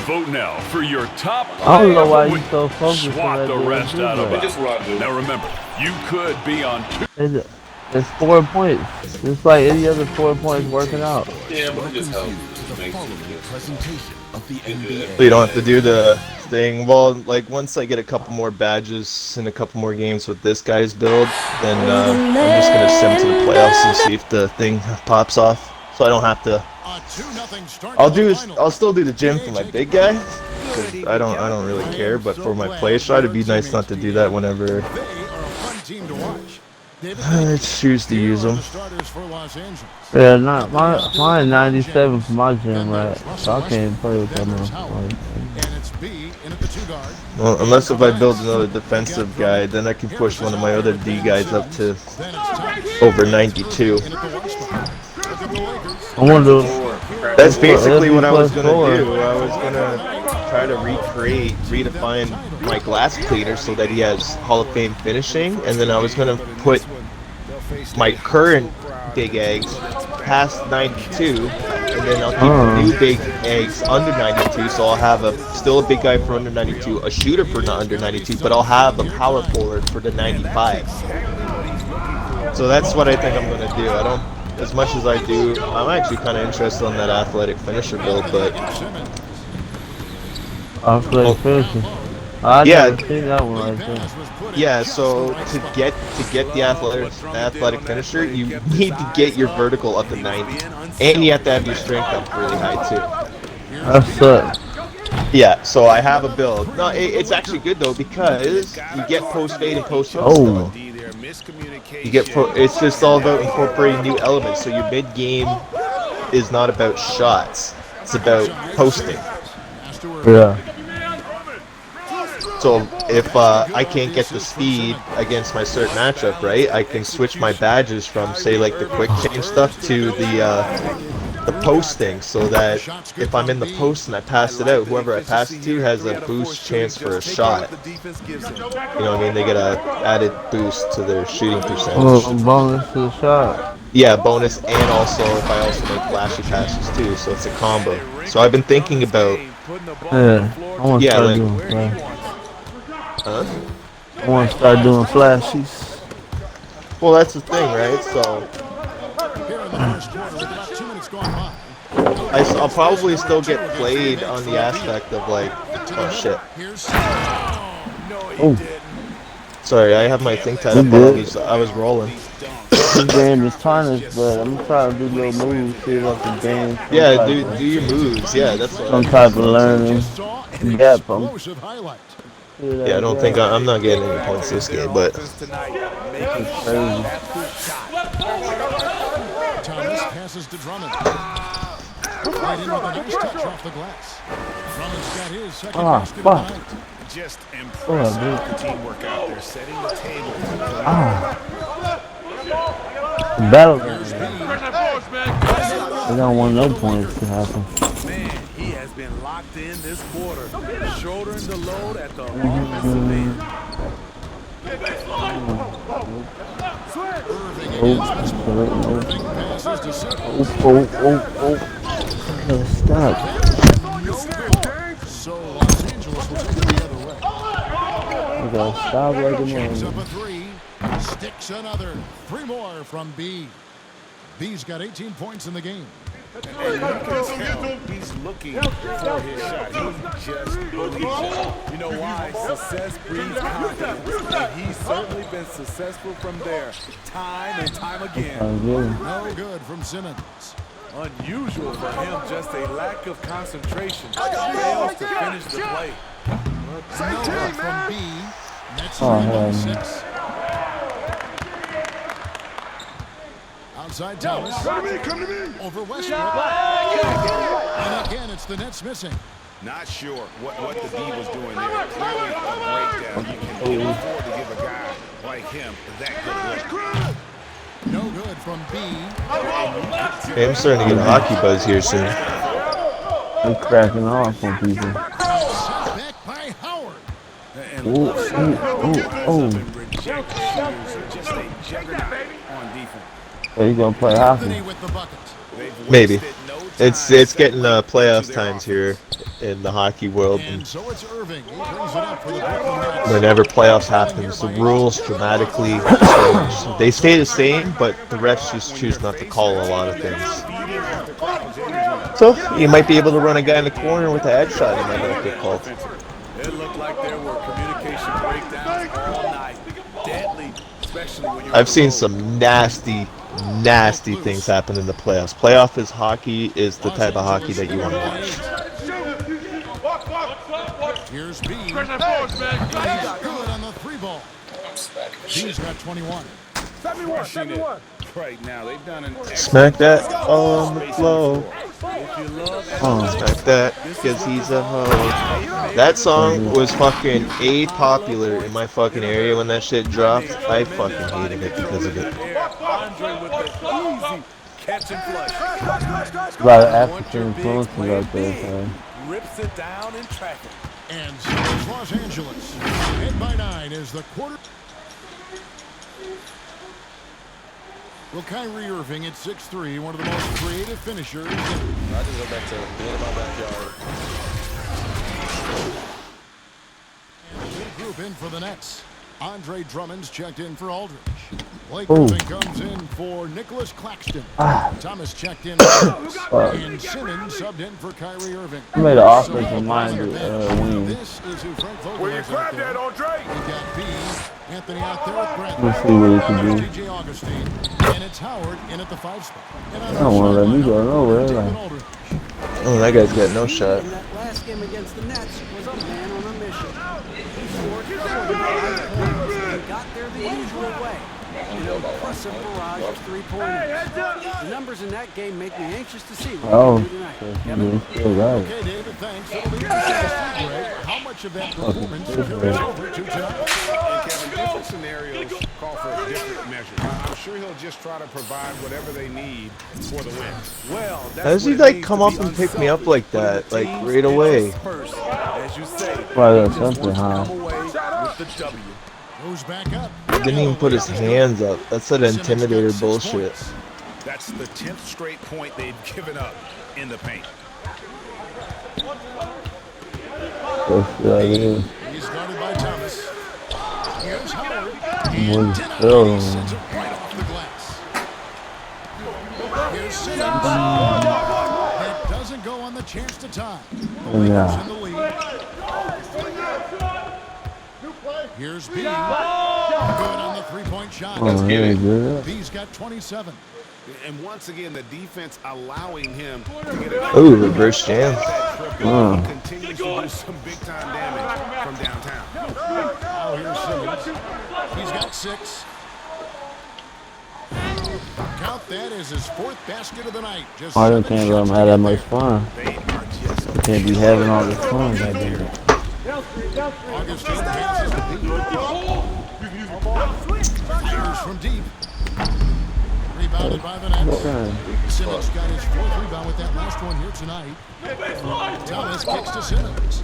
S6: vote now for your top.
S1: I don't know why you so focused on
S6: Swat
S1: that.
S6: the rest out of
S3: just what I do.
S6: Now remember, you could be on 2.
S1: It's 4 points. It's like any other 4 points working out.
S3: Yeah, but it just helps.
S2: So you don't have to do the thing. Well, like once I get a couple more badges and a couple more games with this guy's build, then I'm just gonna sim to the playoffs and see if the thing pops off. So I don't have to. I'll still do the gym for my big guy. I don't really care, but for my play shot, it'd be nice not to do that whenever I choose to use them.
S1: Yeah, not mine 97 for my gym, right? So I can't play with them.
S2: Well, unless if I build another defensive guy, then I can push one of my other D guys up to over 92.
S1: I wonder.
S2: That's basically what I was gonna do. I was gonna try to redefine my glass cleaner so that he has Hall of Fame finishing, and then I was gonna put my current big eggs past 92, and then I'll keep the new big eggs under 92. So I'll have still a big guy for under 92, a shooter for under 92, but I'll have a power forward for the 95. So that's what I think I'm gonna do. I don't. As much as I do, I'm actually kind of interested in that athletic finisher build, but
S1: athletic finisher. I never seen that one right there.
S2: Yeah, so to get the athletic finisher, you need to get your vertical up to 90, and you have to have your strength up really high too.
S1: That sucks.
S2: Yeah, so I have a build. No, it's actually good though because you get post fade and post hook.
S1: Oh.
S2: You get it's just all about incorporating new elements. So your mid game is not about shots; it's about posting.
S1: Yeah.
S2: So if I can't get the speed against my certain matchup, right, I can switch my badges from say like the quick change stuff to the posting, so that if I'm in the post and I pass it out, whoever I pass it to has a boost chance for a shot. You know what I mean? They get a added boost to their shooting percentage.
S1: Oh, bonus to the shot.
S2: Yeah, bonus, and also if I also make flashy passes too, so it's a combo. So I've been thinking about.
S1: Yeah, I want to start doing flash.
S2: Huh?
S1: I want to start doing flashies.
S2: Well, that's the thing, right? So. I'll probably still get played on the aspect of like, oh shit.
S1: Oh.
S2: Sorry, I have my thing tied up. I was rolling.
S1: This game is tarnished, but I'm trying to do little moves, see if I can gain.
S2: Yeah, do your moves. Yeah, that's what
S1: some type of learning. Gap them.
S2: Yeah, I don't think I'm not getting any points this game, but.
S1: It's crazy.
S4: passes to Drummond. Right in with a nice touch off the glass. Drummond's got his second basket of the night.
S8: Just impressive the teamwork out there, setting the table.
S1: Battle. They don't want no points to happen.
S8: Man, he has been locked in this quarter, shouldering the load at the offensive end.
S1: Stop.
S4: So Los Angeles will take it the other way.
S1: Stop like
S4: Checks up a three. Sticks another. 3 more from B. B's got 18 points in the game.
S8: And you can tell he's looking for his shot. He just believes it. You know why? Success breeds confidence. And he's certainly been successful from there, time and time again.
S4: No good from Simmons.
S8: Unusual for him, just a lack of concentration. Fails to finish the play.
S4: No good from B. That's 3-6. Outside Thomas. Come to me. Over Westbrook. And again, it's the Nets missing.
S9: Not sure what the D was doing there. Clearly a breakdown. You can afford to give a guy like him that good look.
S4: No good from B.
S2: Hey, I'm starting to get a hockey buzz here soon.
S1: I'm cracking off on people.
S4: Back by Howard.
S1: So you gonna play hockey?
S2: Maybe. It's getting playoff times here in the hockey world. And whenever playoffs happens, the rules dramatically change. They stay the same, but the refs just choose not to call a lot of things. So you might be able to run a guy in the corner with a headshot and might not get called.
S8: It looked like there were communication breakdowns all night. Deadly, especially when you're
S2: I've seen some nasty things happen in the playoffs. Playoff is hockey is the type of hockey that you want to watch.
S4: Here's B. He's good on the 3-ball. He's got 21.
S9: 71. Right now, they've done an
S2: Smack that on the floor. Smack that, because he's a hoe. That song was fucking popular in my fucking area when that shit dropped. I fucking hated it because of it.
S8: with the easy catch and flush.
S1: A lot of African influences out there, so.
S8: Rips it down in traffic.
S4: And so is Los Angeles. 10-9 is the quarter. Well, Kyrie Irving at 6'3", one of the most creative finishers.
S10: I just go back to being in my backyard.
S4: And the big group in for the Nets. Andre Drummond's checked in for Aldridge. Blake Griffin comes in for Nicholas Claxton. Thomas checked in for and Simmons subbed in for Kyrie Irving.
S1: I made an offensive minded wing.
S4: This is who Frank Vogel has out there. We got B. Anthony out there with Brad.
S1: Let's see what he can do.
S4: DJ Augustine. And it's Howard in at the 5 spot.
S1: I don't want to let me go nowhere. Like.
S2: Oh, that guy's got no shot.
S11: That last game against the Nets was a man on a mission. He scored 5 points and got there the usual way. An impressive barrage of 3-pointers. The numbers in that game make me anxious to see what they do tonight. Kevin?
S4: Okay, David, thanks. It'll be interesting to see, Greg, how much of that performance carries over to tonight.
S9: And Kevin, different scenarios call for different measures. I'm sure he'll just try to provide whatever they need for the win.
S8: Well,
S2: How does he like come up and pick me up like that, like right away?
S8: As you say,
S1: Probably something, huh?
S8: come away with the W.
S4: Goes back up.
S2: He didn't even put his hands up. That's an intimidator bullshit.
S9: That's the 10th straight point they've given up in the paint.
S4: He's guarded by Thomas. Here's Howard. And sends it right off the glass. Here's Simmons. That doesn't go on the chance to tie. The Lakers in the lead. Here's B. Good on the 3-point shot. B's got 27.
S9: And once again, the defense allowing him to get it.
S2: Ooh, reverse jam.
S9: He continues to do some big-time damage from downtown.
S4: Now here's Simmons. He's got 6. count that as his 4th basket of the night. Just
S1: I
S4: 7
S1: can't let
S4: shots
S1: him
S4: to
S1: have that
S4: get
S1: much
S4: there.
S1: fun. I can't be having all this fun, goddamn.
S4: Augustine passes to Pete. Fires from deep. Rebounded by the Nets. Simmons got his 4th rebound with that last one here tonight. Thomas kicks to Simmons.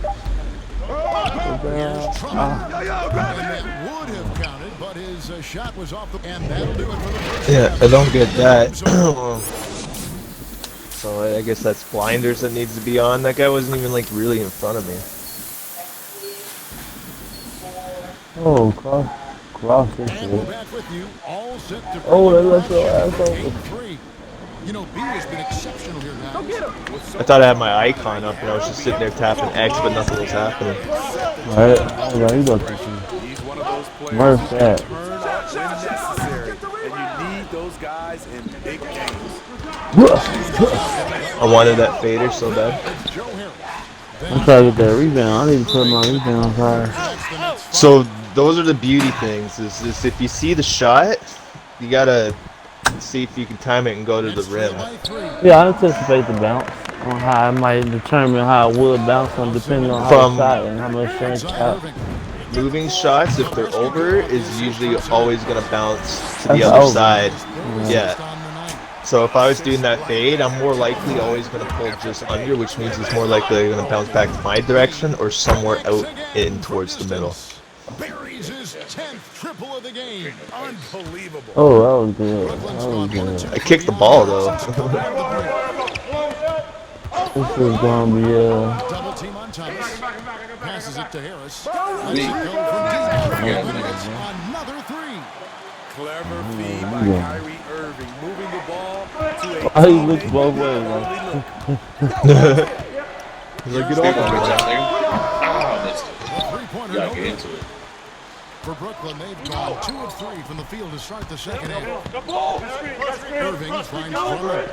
S4: Here's Drummond. And that would have counted, but his shot was off the... And that'll do it for the first.
S2: Yeah, I don't get that. So I guess that's blinders that needs to be on. That guy wasn't even like really in front of me.
S1: Oh, cross this
S4: And we're back with you, all set to
S1: oh, they left your ass over.
S4: Game 3. You know, B has been exceptional here, guys.
S2: I thought I had my icon up and I was just sitting there tapping X, but nothing was happening.
S1: Alright, you go to
S9: He's one of those players
S1: where's
S9: who
S1: that?
S9: can turn up when necessary, and you need those guys in big games.
S2: I wanted that fader so bad.
S1: I'm trying to get that rebound. I need to put my rebound higher.
S2: So those are the beauty things. Is if you see the shot, you gotta see if you can time it and go to the rim.
S1: Yeah, I anticipate the bounce. On how I might determine how I would bounce on depending on how it's shot and how much strength out.
S2: Moving shots, if they're over, is usually always gonna bounce to the other side. Yeah. So if I was doing that fade, I'm more likely always going to pull just under, which means it's more likely they're going to bounce back to my direction or somewhere out in towards the middle.
S4: Buries his 10th triple of the game. Unbelievable.
S1: Oh, that was good. That was good.
S2: I kicked the ball though.
S1: This is going to be
S4: double team on Thomas. Passes it to Harris. Lets it go from deep. Another 3.
S9: Clever feed by Kyrie Irving, moving the ball to a
S1: he looks both ways.
S2: He's like, get off of me.
S3: You gotta get into it.
S4: For Brooklyn, they've gone 2 of 3 from the field to start the second half. Irving finds Drummond.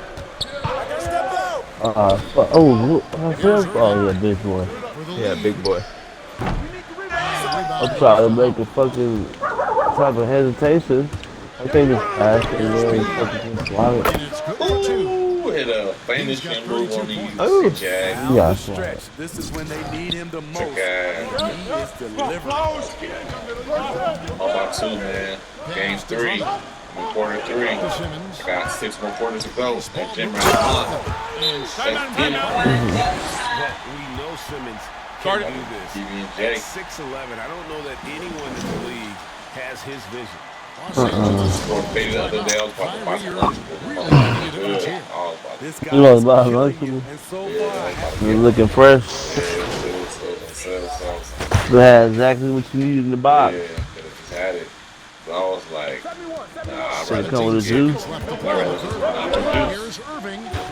S1: Yeah, big boy.
S2: Yeah, big boy.
S1: I'm trying to make a fucking type of hesitation. I think it's fast and really fucking swallow it.
S3: Ooh, hit a famous move on these.
S1: Yeah,
S9: Down the stretch. This is when they need him the most. He is delivering.
S3: How about 2, man? Game 3. Quarter 3. I got 6 more quarters to go. That gym round 1.
S9: We know Simmons can do this. At 6'11", I don't know that anyone in the league has his vision.
S1: You know about Lunchable? You're looking fresh. You had exactly what you needed in the box.
S3: Yeah, just had it. So I was like, nah,
S1: So you come with the juice?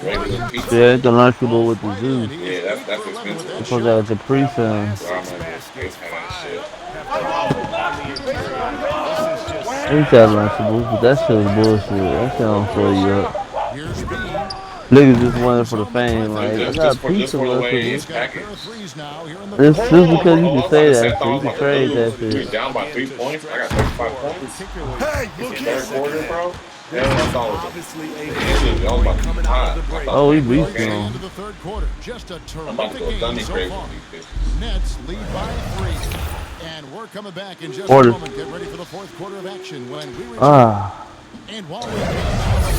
S3: regular pizza.
S1: Yeah, it's the Lunchable with the juice.
S3: Yeah, that's expensive.
S1: You put that at the pre-film.
S3: So I'm like, it's kind of shit.
S1: Ain't that Lunchable, but that shit was bullshit. That shit don't fill you up. Niggas just wanted for the fame, like, I got pizza Lunchable. It's just because you can say that shit, you can trade that
S3: We
S1: shit.
S3: down by 3 points. I got 35 points. Third quarter, bro. Yeah, that's all of it.
S1: Oh, we beat them.
S4: Into the third quarter. Just a
S3: I'm about to
S4: terrific
S3: go
S4: game
S3: dummy
S4: so
S3: crazy
S4: far.
S3: with these bitches.
S4: Nets lead by 3. And we're coming back in just
S1: Order.
S4: a moment. Get ready for the fourth quarter of action when we return. And while we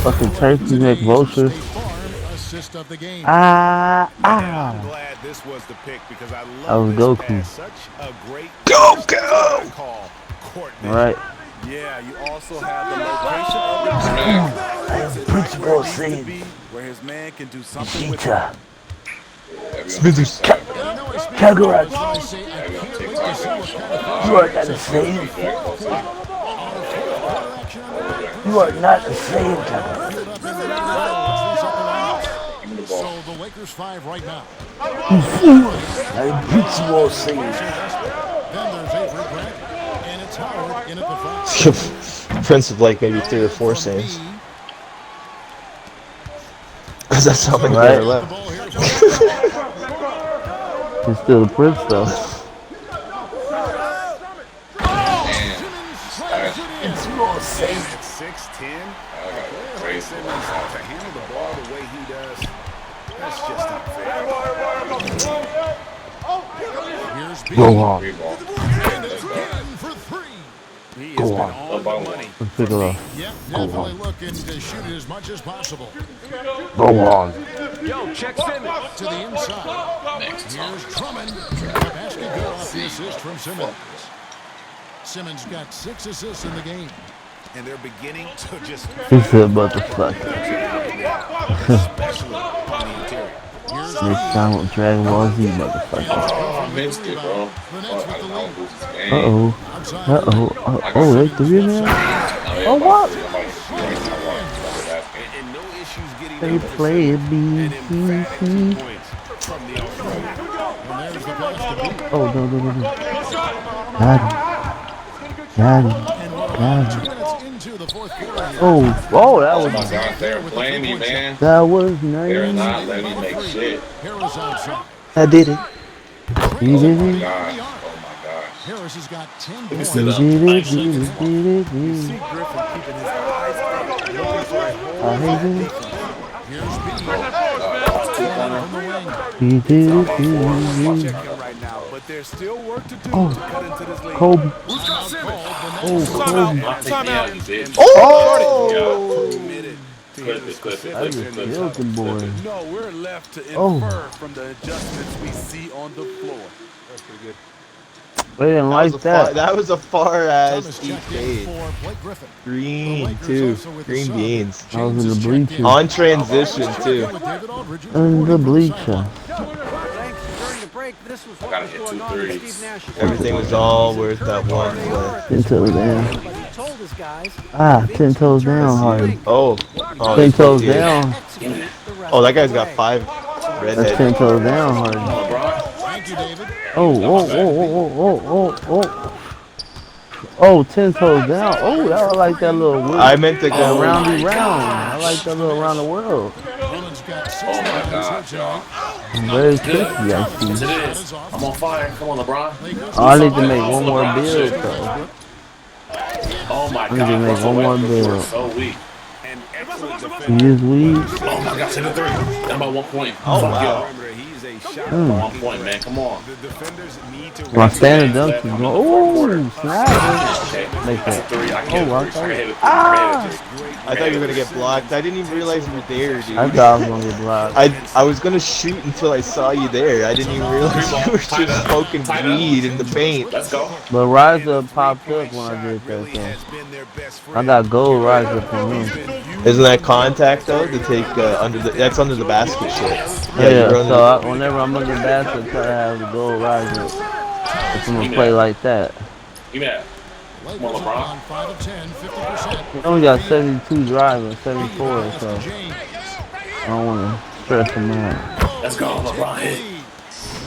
S1: Fucking turkey neck vulture.
S4: assist of the game.
S9: I'm glad this was the pick because I love
S1: That was
S9: this
S1: Goku.
S9: pass. Such a great
S2: Go!
S9: call. Court vision.
S1: Right.
S9: Yeah, you also have the location of the
S1: Principal
S9: needs to
S1: saying,
S9: be where his man can do something with it.
S1: Vegeta.
S2: Smithers.
S1: Kagurachi. You are not the same. You are not the same, Kagurachi.
S4: So the Lakers 5 right now.
S1: I beat you all saying.
S4: Then there's Avery Grant. And it's Howard in at the front.
S2: Prince of like maybe 3 or 4 saves. Does that sound like
S1: Right.
S2: left?
S1: He's still the prince, though.
S9: It's 6'10". handle the ball the way he does, that's just unfair.
S1: Go on.
S4: For three.
S9: He
S1: Go
S9: has been
S1: on.
S9: on the money.
S1: Let's pick it up.
S4: Yeah, definitely looking to shoot it as much as possible.
S1: Go on.
S7: Yo, check Simmons.
S4: To the inside. Here's Drummond. The basket good off the assist from Simmons. Simmons got 6 assists in the game.
S9: And they're beginning to just
S1: He said motherfucker.
S9: especially on the interior.
S1: Next time with Dragon Ball Z motherfucker.
S3: Oh, I missed it, bro.
S1: Oh, they 3 in there? Oh, what?
S9: And no issues getting
S1: They
S9: them
S1: play
S9: to
S1: it,
S9: and emphatic 2 points from the offside.
S1: Oh, no. Got him. Oh, that was
S3: Out there playing me, man.
S1: That was
S3: They're
S1: nice.
S3: not letting me make shit.
S1: I did it. You did
S3: Oh my
S1: it.
S3: gosh. Oh my gosh.
S4: Harris has got 10
S3: Let me
S4: points.
S3: sit
S1: You
S3: up.
S1: did it.
S3: Nice.
S1: You did it.
S7: See Griffin keeping his eyes up, looking for a
S1: I hate it.
S4: Here's B.
S3: Two-pointer.
S1: You did it.
S7: checking right now, but there's still work to do to cut into this league.
S1: Kobe.
S7: Who's got Simmons?
S1: Oh, Kobe.
S3: Take me out, you bitch.
S1: Oh!
S3: Clip it.
S1: I just killed them boys.
S8: No, we're left to
S1: Oh.
S8: infer from the adjustments we see on the floor.
S7: That's pretty good.
S1: They didn't like that.
S2: That was a far ass
S4: Thomas
S2: deep
S4: checked in
S2: fade.
S4: for Blake Griffin.
S2: Green too. Green beans.
S1: I was in the bleachers.
S2: On transition too.
S1: In the bleacher.
S11: Thanks. During the break, this was what
S3: Gotta
S11: was
S3: hit
S11: going
S3: 2
S11: on with
S3: threes.
S11: Steve Nash's
S2: Everything was all worth that one play.
S1: 10 toes down.
S11: But he told his guys,
S1: 10 toes down, Hardy.
S2: Oh.
S1: 10 toes down.
S11: execute the rest
S2: Oh, that
S11: of the
S2: guy's got
S11: way.
S2: 5
S1: That's
S2: redhead.
S1: 10 toes down, Hardy.
S4: Thank you, David.
S1: Oh, 10 toes down. Oh, I like that little whip.
S2: I meant to go
S1: roundy round. I like that little around the world.
S4: Drummond's got 6
S3: Oh my
S4: points
S3: gosh, y'all.
S1: I'm very crispy, I
S3: Yes,
S1: see.
S3: it is. I'm on fire. Come on, LeBron.
S1: Oh, I need to make one more build, though.
S3: Oh my
S1: I need to
S3: god.
S1: make
S3: Russell
S1: one more
S3: Westbrook, you are
S1: build.
S3: so weak.
S9: And excellent
S1: He
S9: defender.
S1: is weak.
S3: Oh my gosh, hit a 3. That's about 1 point.
S2: Oh,
S3: Fuck
S2: wow.
S3: y'all.
S9: Remember, he's a shot
S3: 1 point, man. Come on.
S9: The defenders need to
S1: My standing dunk is going. Oh, snap.
S3: Okay.
S1: Make
S3: That's a
S1: that.
S3: 3. I can
S1: Oh,
S3: hit a 3. I
S1: I
S3: can hit a 3.
S1: Ah!
S2: I thought you were gonna get blocked. I didn't even realize you were there, dude.
S1: I thought I was going to get blocked.
S2: I was gonna shoot until I saw you there. I didn't even realize you were just smoking weed in the paint.
S3: Let's go.
S1: But Rise Up popped up when I did that, so. I got gold Rise Up from him.
S2: Isn't that contact though? To take that's under the basket shit.
S1: Yeah,
S2: you're under
S1: so whenever I'm under the basket, I try to have the gold Rise Up. If I'm going to play like that.
S3: Give me that. Come on, LeBron.
S4: 5 of 10, 50%.
S1: He only got 72 driving, 74, so I don't want to stress him out.
S3: Let's go, LeBron. Hit.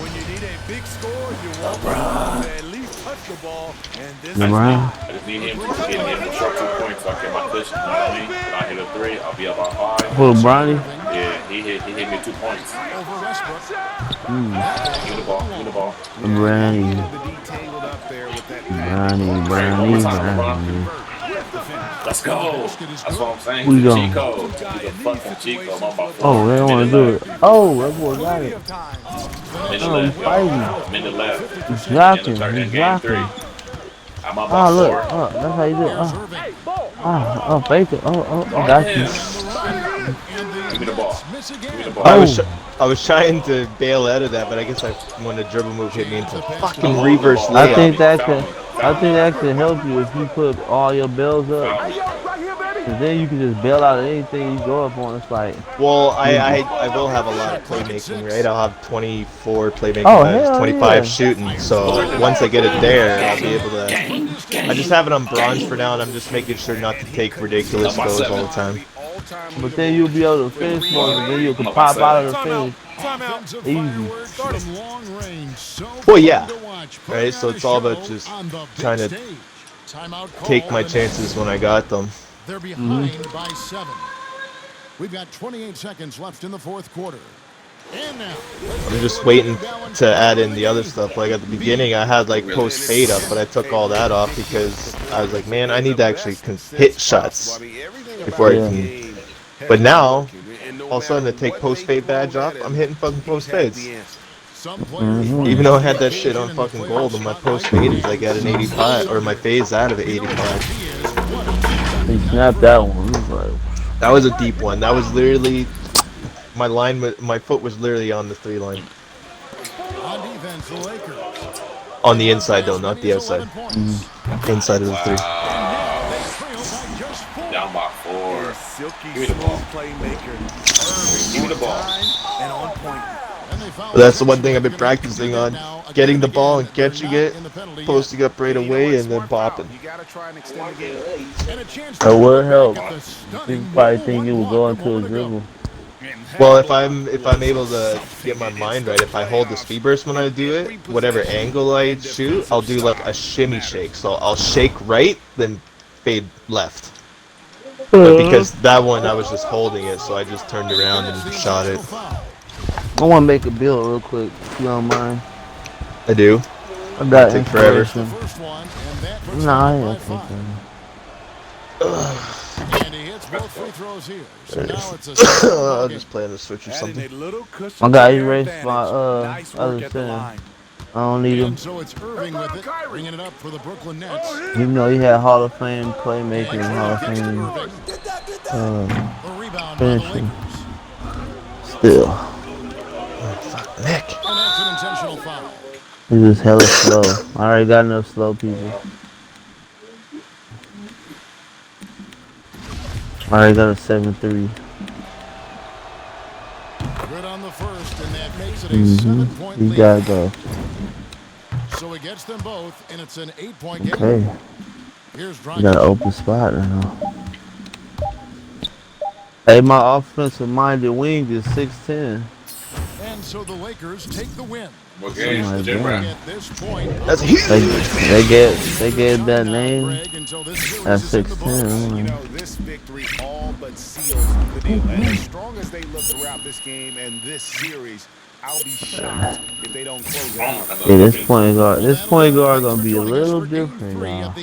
S8: When you need a big score, you want to at least touch the ball. And this
S1: LeBron?
S3: I just need him to short 2 points so I can get my cushion. You know what I mean? If I hit a 3, I'll be up by 5.
S1: For Bronny?
S3: Yeah, he hit me 2 points.
S4: Over Westbrook.
S3: Give me the ball. Give me the ball.
S1: Bronny.
S3: Let's go. That's what I'm saying.
S1: We
S3: He's a
S1: going.
S3: cheat code. He's a fucking cheat code. I'm about
S1: Oh, they don't want to do it. Oh, that boy got it.
S3: Minute
S1: Oh,
S3: left,
S1: he's fighting.
S3: y'all. Minute left.
S1: He's blocking.
S3: In
S1: He's
S3: game 3.
S1: blocking.
S3: I'm up
S1: Oh,
S3: by
S1: look.
S3: 4.
S1: Oh, that's how you do it. Fake it. Oh, got you.
S3: Give me the ball. Give me the ball.
S2: I was trying to bail out of that, but I guess when the dribble move hit me into fucking reverse layup.
S1: I think that could help you if you put all your bells up. Cause then you can just bail out of anything you go up on. It's like.
S2: Well, I will have a lot of playmaking, right? I'll have 24 playmaking,
S1: Oh, hell
S2: 25
S1: yeah.
S2: shooting. So once I get it there, I'll be able to. I just have it on bronze for now, and I'm just making sure not to take ridiculous goals all the time.
S1: But then you'll be able to finish more, and then you can pop out of the finish. Easy.
S2: Well, yeah. Right, so it's all about just trying to take my chances when I got them.
S4: They're behind by 7. We've got 28 seconds left in the 4th quarter. And now,
S2: I'm just waiting to add in the other stuff. Like at the beginning, I had like post fade up, but I took all that off because I was like, man, I need to actually hit shots before I can But now, all of a sudden, to take post fade badge off, I'm hitting fucking post fades. Even though I had that shit on fucking gold, and my post fade is like at an 85, or my fade's out of 85.
S1: He snapped that one.
S2: That was a deep one. That was literally my line. My foot was literally on the 3 line. On the inside though, not the outside. Inside of the 3.
S3: Down by 4. Give me the ball. Give me the ball.
S2: But that's the one thing I've been practicing on: getting the ball and catching it, posting up right away, and then popping.
S1: That would help. People probably think you would go into a dribble.
S2: Well, if I'm able to get my mind right, if I hold the speed burst when I do it, whatever angle I shoot, I'll do like a shimmy shake. So I'll shake right, then fade left. But because that one I was just holding it, so I just turned around and shot it.
S1: I want to make a build real quick, if you don't mind.
S2: I do.
S1: I got
S2: take forever.
S1: Nah, I ain't take
S4: And he hits both free throws here. So now it's a
S2: I'll just play on the switch or something.
S1: I got erased my other center. I don't need him.
S4: So it's Irving with it, bringing it up for the Brooklyn Nets.
S1: Even though he had Hall of Fame playmaking and Hall of Fame finishing. Still.
S2: Nick.
S4: And that's an intentional foul.
S1: He was hella slow. I already got enough slow people. I already got a 7-3.
S4: Good on the first, and that makes it a 7-point lead.
S1: You gotta go.
S4: So it gets them both, and it's an 8-point game.
S1: Okay.
S4: Here's
S1: You got an open spot now. Hey, my offensive minded wing is 6'10".
S4: And so the Lakers take the win.
S3: What game?
S1: At
S4: this point,
S2: that's huge.
S1: They gave that name at 6'10".
S9: You know, this victory all but seals the deal. And as strong as they look throughout this game and this series, I'll be shocked if they don't close it out.
S1: Yeah, this point guard gonna be a little different, y'all.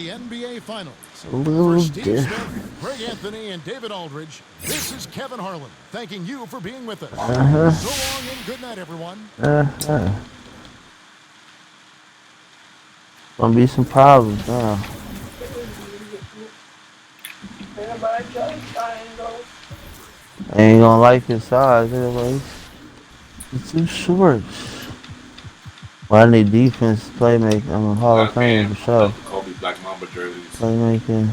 S1: A little different.
S4: Greg Anthony and David Aldridge. This is Kevin Harlan thanking you for being with us. So long and good night, everyone.
S1: Gonna be some problems now. I ain't gonna like his size anyways. It's too short. Well, I need defense, playmaking. I'm a Hall of Fame for sure.
S3: Kobe Black Mamba jerseys.
S1: Playmaking.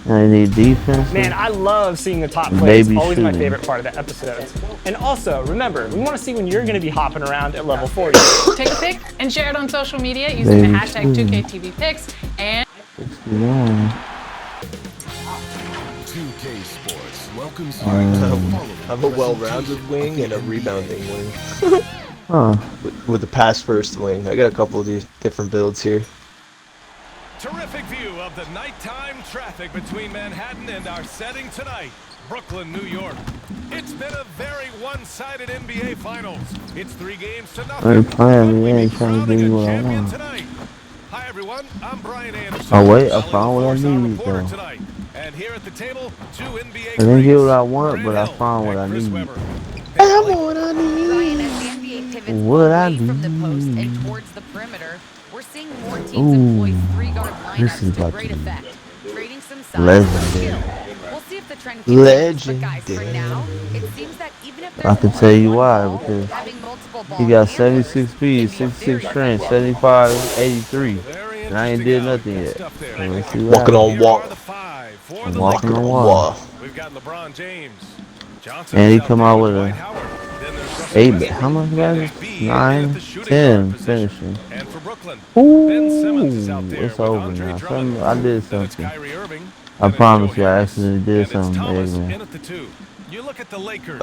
S1: I need defense.
S12: Man, I love seeing the top plays. It's always my favorite part of the episodes. And also, remember, we want to see when you're going to be hopping around at level 40.
S13: Take a pic and share it on social media using the hashtag 2KTVPics and
S1: 69.
S9: 2K Sports welcomes you.
S2: I'm a well-rounded wing and a rebounding wing. With the pass first wing. I got a couple of these different builds here.
S7: Terrific view of the nighttime traffic between Manhattan and our setting tonight, Brooklyn, New York. It's been a very one-sided NBA Finals. It's 3 games to nothing.
S1: They're playing me, ain't trying to give me what I want.
S7: Hi everyone, I'm Brian Anderson.
S1: Oh wait, I found what I need though.
S7: And here at the table, 2 NBA
S1: I didn't get what I want, but I found what I need.
S13: Brian, as the NBA pivots
S1: What I
S13: away from the post and towards the perimeter, we're seeing more teams employ 3-guard lineups to great effect, trading some size and skill. We'll see if the trend continues, but guys, for now, it seems that even if
S1: I can tell you why, because he got 76 speed, 66 strength, 75, 83, and I ain't did nothing yet. So let's see what
S2: walking on wall.
S1: I'm walking on wall.
S7: We've got LeBron James.
S1: And he come out with a 8, how much guys? 9, 10 finishing. Ooh, it's over now. I did something. I promise you, I accidentally did something, man.
S7: You look at the Lakers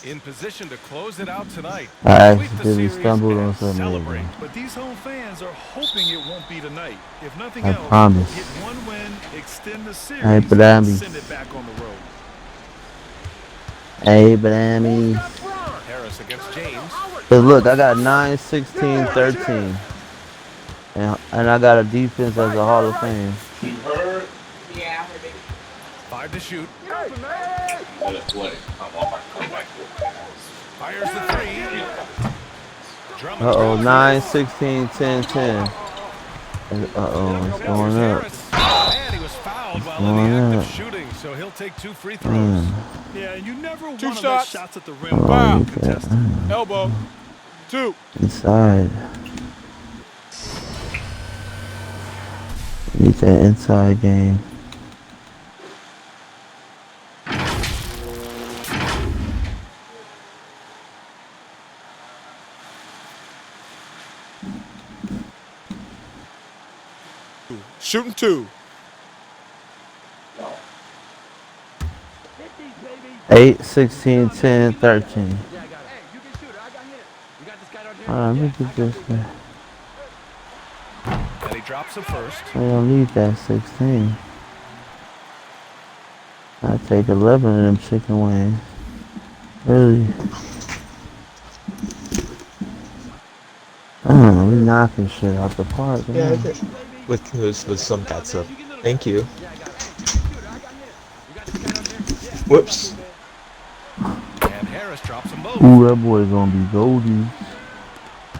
S7: in position to close it out tonight.
S1: I accidentally stumbled on something.
S8: But these home fans are hoping it won't be tonight. If nothing
S1: I
S8: else,
S1: promise.
S8: get one win, extend the series,
S1: Hey, but
S8: and send it back on the road.
S1: Hey, but I mean,
S7: Harris against James.
S1: cause look, I got 9, 16, 13, and I got a defense as a Hall of Fame.
S7: 5 to shoot.
S3: Let it play. I'm on my comeback.
S7: Fires the three.
S1: Uh-oh, 9, 16, 10, 10. Uh-oh, it's going up.
S7: And he was fouled while in the act of shooting, so he'll take 2 free throws.
S8: Yeah, and you never want
S9: 2
S8: to let
S9: shots.
S8: shots at the rim
S1: Oh,
S8: be contested.
S9: Elbow. 2.
S1: Inside. Need that inside game.
S9: Shooting 2.
S1: 8, 16, 10, 13. Alright, let me get this guy.
S7: And he drops the first.
S1: I don't need that 16. I take 11 of them chicken wings. Really? We knocking shit out the park.
S2: Yeah, I did. With some catsup. Thank you. Whoops.
S7: And Harris drops them both.
S1: Ooh, that boy gonna be golden.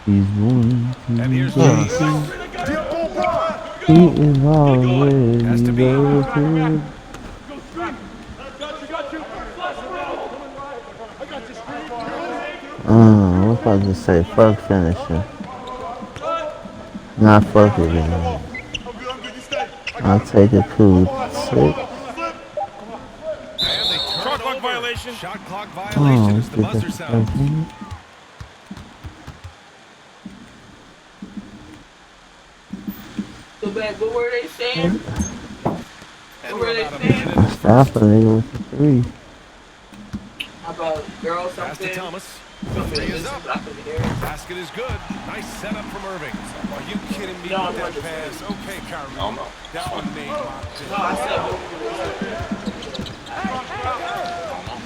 S1: He's going to
S7: And
S1: be
S7: here's
S1: golden. He is already golden. What's I just say? Fuck finishing. Not fuck it, man. I'll take a cool 6.
S7: Shot clock violation. Shot clock violation as the buzzer sounds.
S14: So bad, what were they saying? What were they saying?
S1: Stop a nigga with the 3.
S14: About girls
S7: Pass to
S14: something?
S7: Thomas. The three is up. Basket is good. Nice setup from Irving.
S9: Are you kidding me with that pass? Okay, Kyrie.
S3: No.
S9: That one made my
S14: No, I said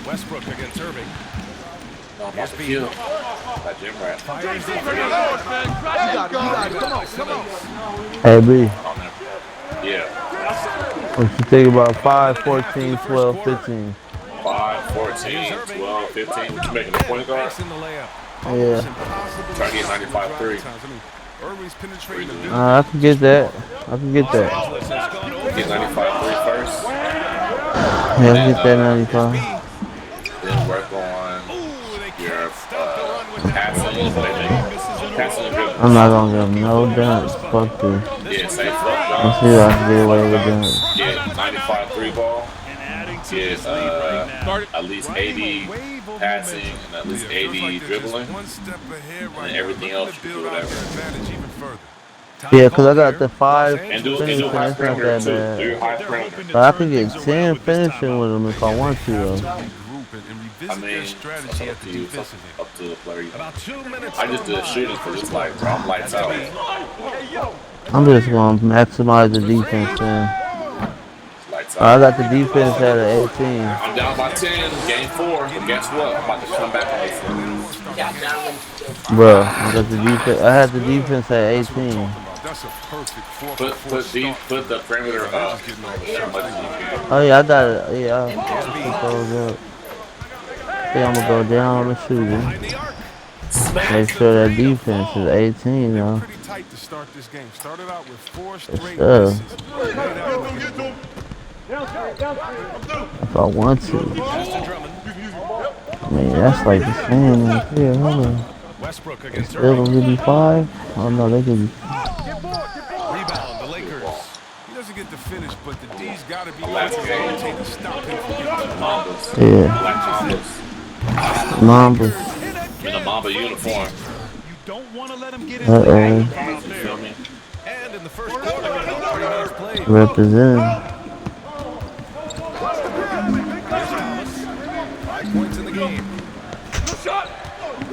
S7: Westbrook against Irving.
S3: No, I'm about to kill. That gym rat.
S7: Fires the three.
S9: Come on.
S1: Hey, B.
S3: Yeah.
S1: What you think about 5, 14, 12, 15?
S3: 5, 14, 12, 15. What you making, a point guard?
S1: Yeah.
S3: Try to get 95-3.
S1: I can get that. I can get that.
S3: Get 95-3 first.
S1: Yeah, get that 95.
S3: Then work on your passing.
S1: I'm not gonna give him no dunks. Fuck this.
S3: Yeah, say fuck
S1: Let's see if I can get away with dunks.
S3: Get 95-3 ball. Get at least 80 passing and at least 80 dribbling. And then everything else you do whatever.
S1: Yeah, because I got the 5
S3: and do
S1: finishing.
S3: high
S1: That's not
S3: perimeter
S1: that
S3: too. Do
S1: bad.
S3: your high perimeter.
S1: But I could get 10 finishing with them if I want to, though.
S3: I mean, it's up to you. It's up to the player. I just did shooting for this light, bro. I'm lights out.
S1: I'm just going to maximize the defense, man. I got the defense at an 18.
S3: I'm down by 10, game 4, but guess what? I'm about to come back on this.
S1: Bro, I got the defense. I had the defense at 18.
S3: Put the perimeter up.
S1: Oh yeah, I got it. Yeah, I'll put those up. Yeah, I'm gonna go down on the shooting. Make sure that defense is 18, though. Yes, if I want to. I mean, that's like the same right here. Hold on. It's still gonna give me 5? Oh no, they give me.
S7: Rebound, the Lakers.
S9: He doesn't get the finish, but the D's got to be able to stop him from getting the
S3: Mambas.
S1: Yeah.
S3: Black Mambas.
S1: Mambas.
S3: In a Mamba uniform.
S8: You don't want to let him get
S1: in there.
S3: You feel me?
S7: And in the first quarter, with about 3 minutes played.
S1: Represent.
S7: 5 points in the game.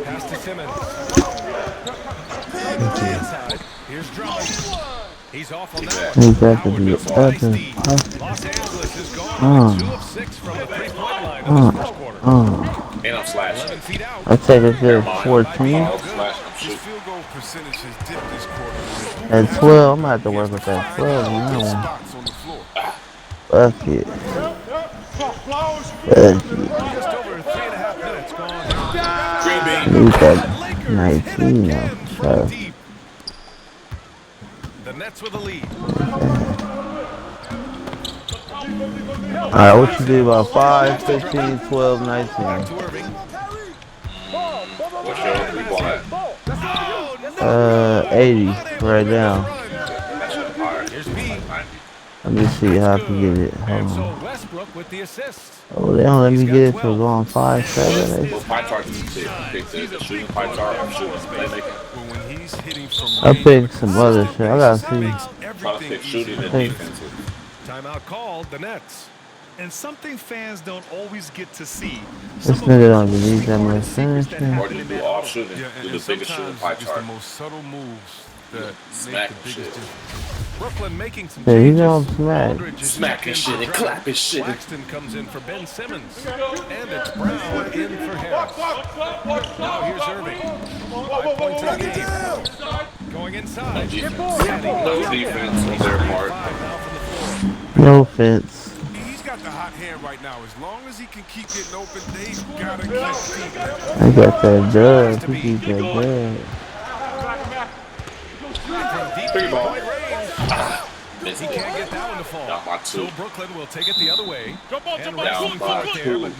S7: Pass to Simmons. Inside. Here's Drummond. He's off on that one.
S1: He's got to be up.
S7: Los Angeles is gone 2 of 6 from the 3-point line in this first quarter.
S3: And I'm slashing.
S7: 11 feet out.
S1: I take it to 14. At 12, I'm gonna have to work with that 12 on that one. Fuck it.
S7: Just over 3.5 minutes gone.
S1: Need that 19 now. Sure.
S7: The Nets with a lead.
S1: Alright, what you do about 5, 15, 12, 19?
S3: What's your 3-ball at?
S1: 80 right now. Let me see how I can get it. Hold on.
S7: Westbrook with the assist.
S1: Oh, they don't let me get it till going 5, 7.
S3: What pie chart did you pick? The shooting pie chart or shooting playmaking?
S1: I picked some other shit. I gotta see.
S3: Trying to pick shooting and defensive.
S7: Timeout called, the Nets.
S8: And something fans don't always get to see.
S1: This nigga don't even need that much finishing.
S3: Or do you do all shooting? Do the biggest shooting pie chart.
S9: The most subtle moves that
S3: Smack
S9: make the
S3: shit.
S9: biggest difference.
S7: Brooklyn making some
S1: Yeah, he
S7: changes.
S1: don't smack.
S3: Smacking shit and clapping shit.
S7: Claxton comes in for Ben Simmons. And it's Brown in for Harris. Now here's Irving. 5 points in the game. Going inside.
S3: No defense on their part.
S1: No offense.
S9: He's got the hot hand right now. As long as he can keep getting open, they've got to keep feeding.
S1: I got that dub. He keep that dub.
S3: 3-ball.
S7: He can't get that one to fall.
S3: Down by 2.
S7: So Brooklyn will take it the other way. And
S3: Down by 2 in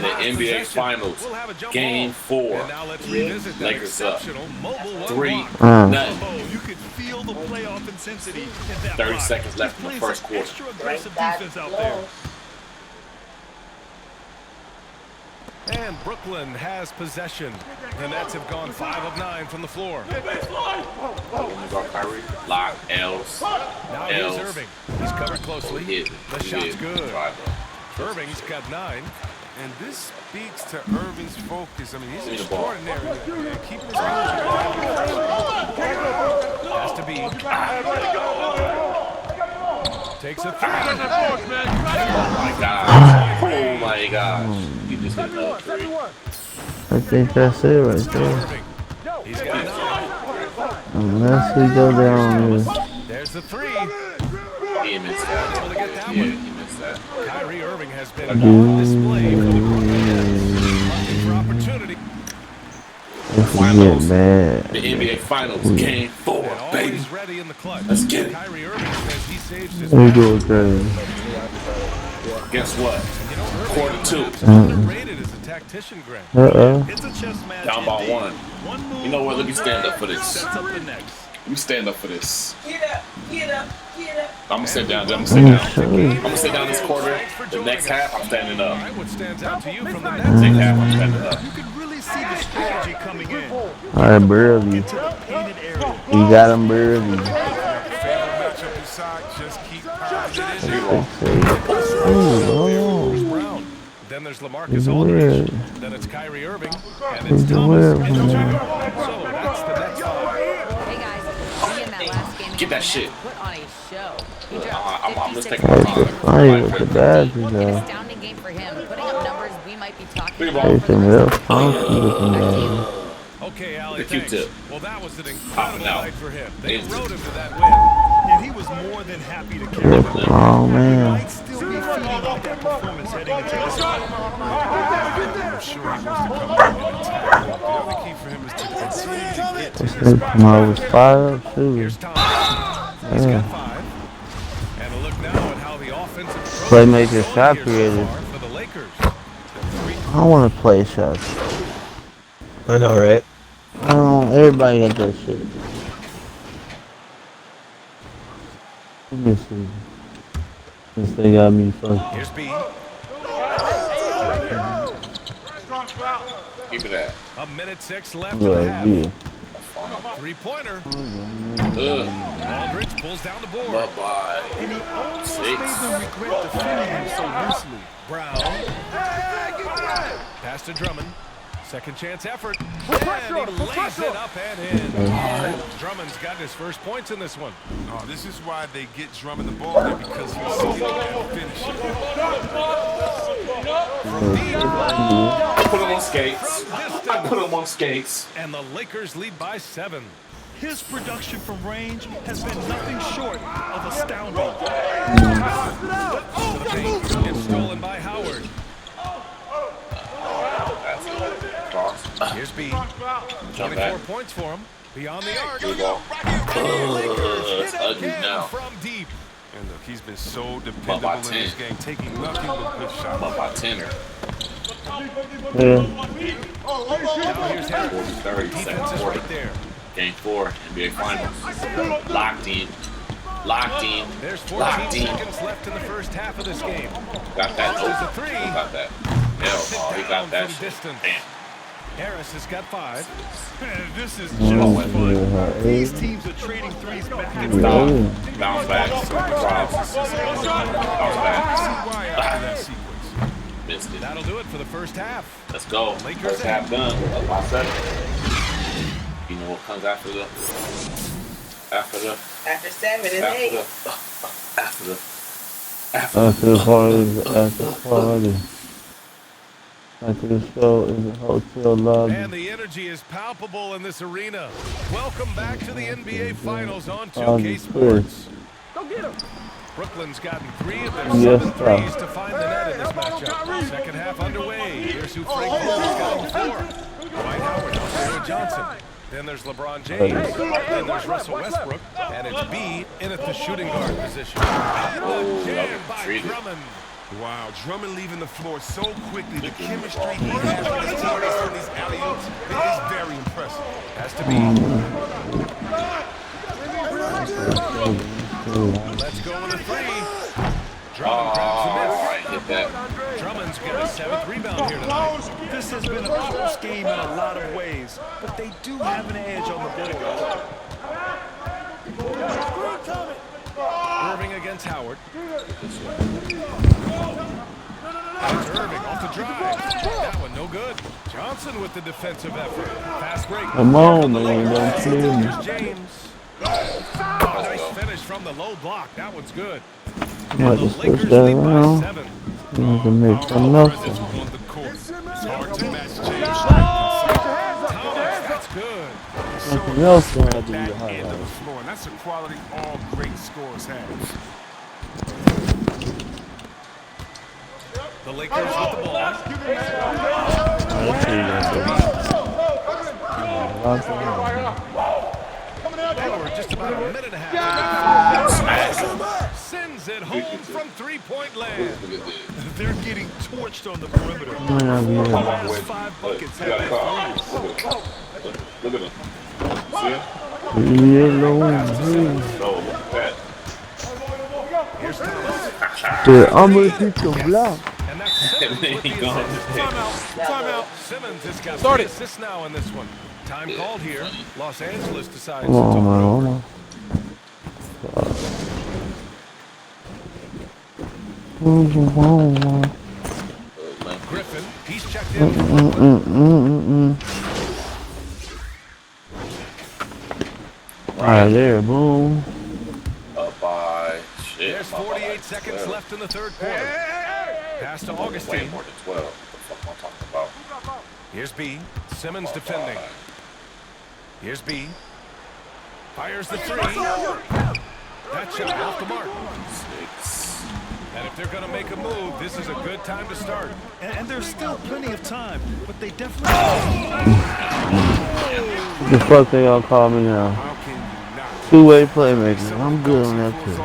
S3: the NBA Finals. Game 4. Lakers up 3. Nothing.
S8: You could feel the playoff intensity in that
S3: 30
S8: box.
S3: seconds left in the first quarter.
S8: Extra aggressive defense out there.
S7: And Brooklyn has possession. The Nets have gone 5 of 9 from the floor.
S3: Kyrie. Lock. L's.
S7: Now here's Irving. He's covered closely. The shot's good. Irving's got 9.
S9: And this speaks to Irving's focus. I mean, he's extraordinary. Keeping his
S7: Has to be. Takes a 3.
S3: Oh my god. Oh my god. You just hit another 3.
S1: I think that's it right there.
S7: He's got 9.
S1: Unless we go down here.
S7: There's the 3.
S3: He missed that. Yeah, he missed that.
S7: Kyrie Irving has been on display for the Brooklyn opportunity.
S1: Finals, man.
S3: The NBA Finals, Game 4, baby.
S7: Ready in the clutch.
S3: Let's get it.
S7: Kyrie Irving says he saves his
S1: Let me go with that.
S3: Guess what? Quarter 2.
S7: Underrated as a tactician, Grant.
S8: It's a chess match.
S3: Down by 1. You know what? Let me stand up for this. Let me stand up for this.
S14: Get up, get up, get up.
S3: I'm gonna sit down. I'm gonna sit down. I'm gonna sit down this quarter. The next half, I'm standing up.
S7: What stands out to you from the
S3: Next half, I'm standing up.
S8: You can really see the strategy coming in.
S1: Alright, Burley. You got him, Burley.
S7: Then there's LaMarcus Aldridge. Then it's Kyrie Irving. And it's Thomas. So that's the next five.
S13: Hey guys, me in that last game
S3: Get that shit.
S13: put on a show. He
S3: I'm just taking
S1: That's
S3: my
S1: the
S3: time.
S1: fight with the badges,
S13: An
S1: though.
S13: astounding game for him, putting up numbers we might be talking
S3: Three
S13: about
S3: ball.
S13: for the
S1: Some
S13: rest
S1: real
S13: of the
S1: funky looking guys.
S7: Okay, Allie,
S3: The
S7: thanks.
S3: Q-tip.
S7: Well, that was an
S3: Popping
S7: incredible
S3: out.
S7: night for him. They
S3: It's-
S7: rode him to that win.
S8: And he was more than happy to carry
S1: Real
S8: them.
S1: long
S8: He
S1: man.
S8: might still be feeding off that performance heading into this game.
S9: I'm sure he wants to come back and attack. The other key for him is to continue to get to
S1: This
S9: his
S1: nigga come out with 5 shooters.
S7: He's got 5. And a look now at how the offensive
S1: Playmaker shot creator.
S7: for the Lakers.
S1: I don't want to play shots.
S2: I know, right?
S1: I don't. Everybody got that shit. Let me see. This thing got me fucked.
S7: Here's B.
S3: Keep it at.
S7: 1:06 left in the
S1: Right,
S7: half.
S1: yeah.
S7: 3-pointer.
S3: Ugh.
S7: Aldridge pulls down the board.
S3: Bye-bye.
S8: And he almost
S3: 6.
S8: made them regret defending him so loosely.
S7: Brown. Pass to Drummond. Second chance effort. And he lays it up and in. Drummond's got his first points in this one.
S9: Oh, this is why they get Drummond the ball there, because he's skilled at finishing.
S3: I put him on skates. I put him on skates.
S7: And the Lakers lead by 7.
S8: His production from range has been nothing short of astounding.
S7: To the paint. It's stolen by Howard. Here's B.
S3: Jump
S7: 24
S3: back.
S7: points for him. Beyond the arc.
S3: Here we go. It's ugly now.
S7: From deep.
S9: And look, he's been so
S3: Up
S9: dependable
S3: by
S9: in
S3: 10.
S9: this game, taking nothing but good shots.
S3: Up by 10er.
S1: Yeah.
S7: Now here's Harris.
S3: 30,
S7: Defense
S3: second
S7: is
S3: quarter.
S7: right there.
S3: Game 4, NBA Finals. Locked in. Locked in.
S7: There's 14
S3: Locked in.
S7: seconds left in the first half of this game.
S3: Got that.
S7: There's a
S3: Oh,
S7: three.
S3: he got that. Hell no, he got that
S7: From
S3: shit.
S7: distance.
S3: Damn.
S7: Harris has got 5.
S8: This is
S1: Oh,
S8: just fun. These teams are trading threes back and forth.
S3: Bounce back. Bounce back.
S7: Why after that sequence.
S3: Missed it.
S7: That'll do it for the first half.
S3: Let's go.
S7: Lakers
S3: First half done. Up by 7. You know what comes after the
S14: After 7 and 8.
S3: after the
S1: party. After the show in the hotel lobby.
S7: And the energy is palpable in this arena. Welcome back to the NBA Finals on 2K Sports.
S8: Go get him.
S7: Brooklyn's gotten 3 of their
S1: Yes,
S7: 7
S1: sir.
S7: threes to find the net in this matchup. Second half underway. Here's who Frank Vogel's got on the floor. Dwight Howard out there with Johnson. Then there's LeBron James. Then there's Russell Westbrook. And it's B in at the shooting guard position. And the jam by Drummond.
S9: Wow, Drummond leaving the floor so quickly. The chemistry he has with his teammates on these alley-oops is very impressive.
S7: Has to be. Let's go with a 3. Drummond grabs the miss.
S3: hit that.
S7: Drummond's got a 7th rebound here tonight.
S8: This has been a close game in a lot of ways, but they do have an edge on the board.
S7: Irving against Howard. That's Irving off the drive. That one no good. Johnson with the defensive effort. Fast break.
S1: Come on, man. Don't play me.
S7: Here's James. Oh, nice finish from the low block. That one's good.
S1: Might just switch that around. You can make some else.
S9: On the court. It's hard to match James.
S7: Thomas, that's good.
S1: Nothing else than I do the
S9: End of the
S1: highlights.
S9: floor, and that's a quality all great scores have.
S7: The Lakers with the ball.
S1: Let's see
S7: They were just about a minute and a half. Sends it home from 3-point land.
S8: They're getting torched on the perimeter.
S1: that's
S8: 5 buckets
S3: You got a
S8: have
S3: car. Look at him. See him? No, look at that.
S7: Here's Thomas.
S1: Dude, I'm gonna teach them block.
S7: And that's Simmons with the assist. Timeout. Simmons has got 3 assists now in this one. Time called here. Los Angeles decides to
S1: Come on,
S7: talk
S1: man.
S7: it
S1: Hold
S7: over.
S1: on.
S7: Griffin, he's checked in.
S1: Right there, boom.
S3: Up by shit.
S7: There's 48 seconds left in the third quarter. Pass to
S3: Way
S7: Augustine.
S3: more than 12. What the fuck am I talking about?
S7: Here's B. Simmons defending. Here's B. Fires the 3. That shot off the mark.
S3: 6.
S7: And if they're going to make a move, this is a good time to start.
S8: And there's still plenty of time, but they definitely.
S1: The fuck they all call me now? Two-way playmaker. I'm good on that too.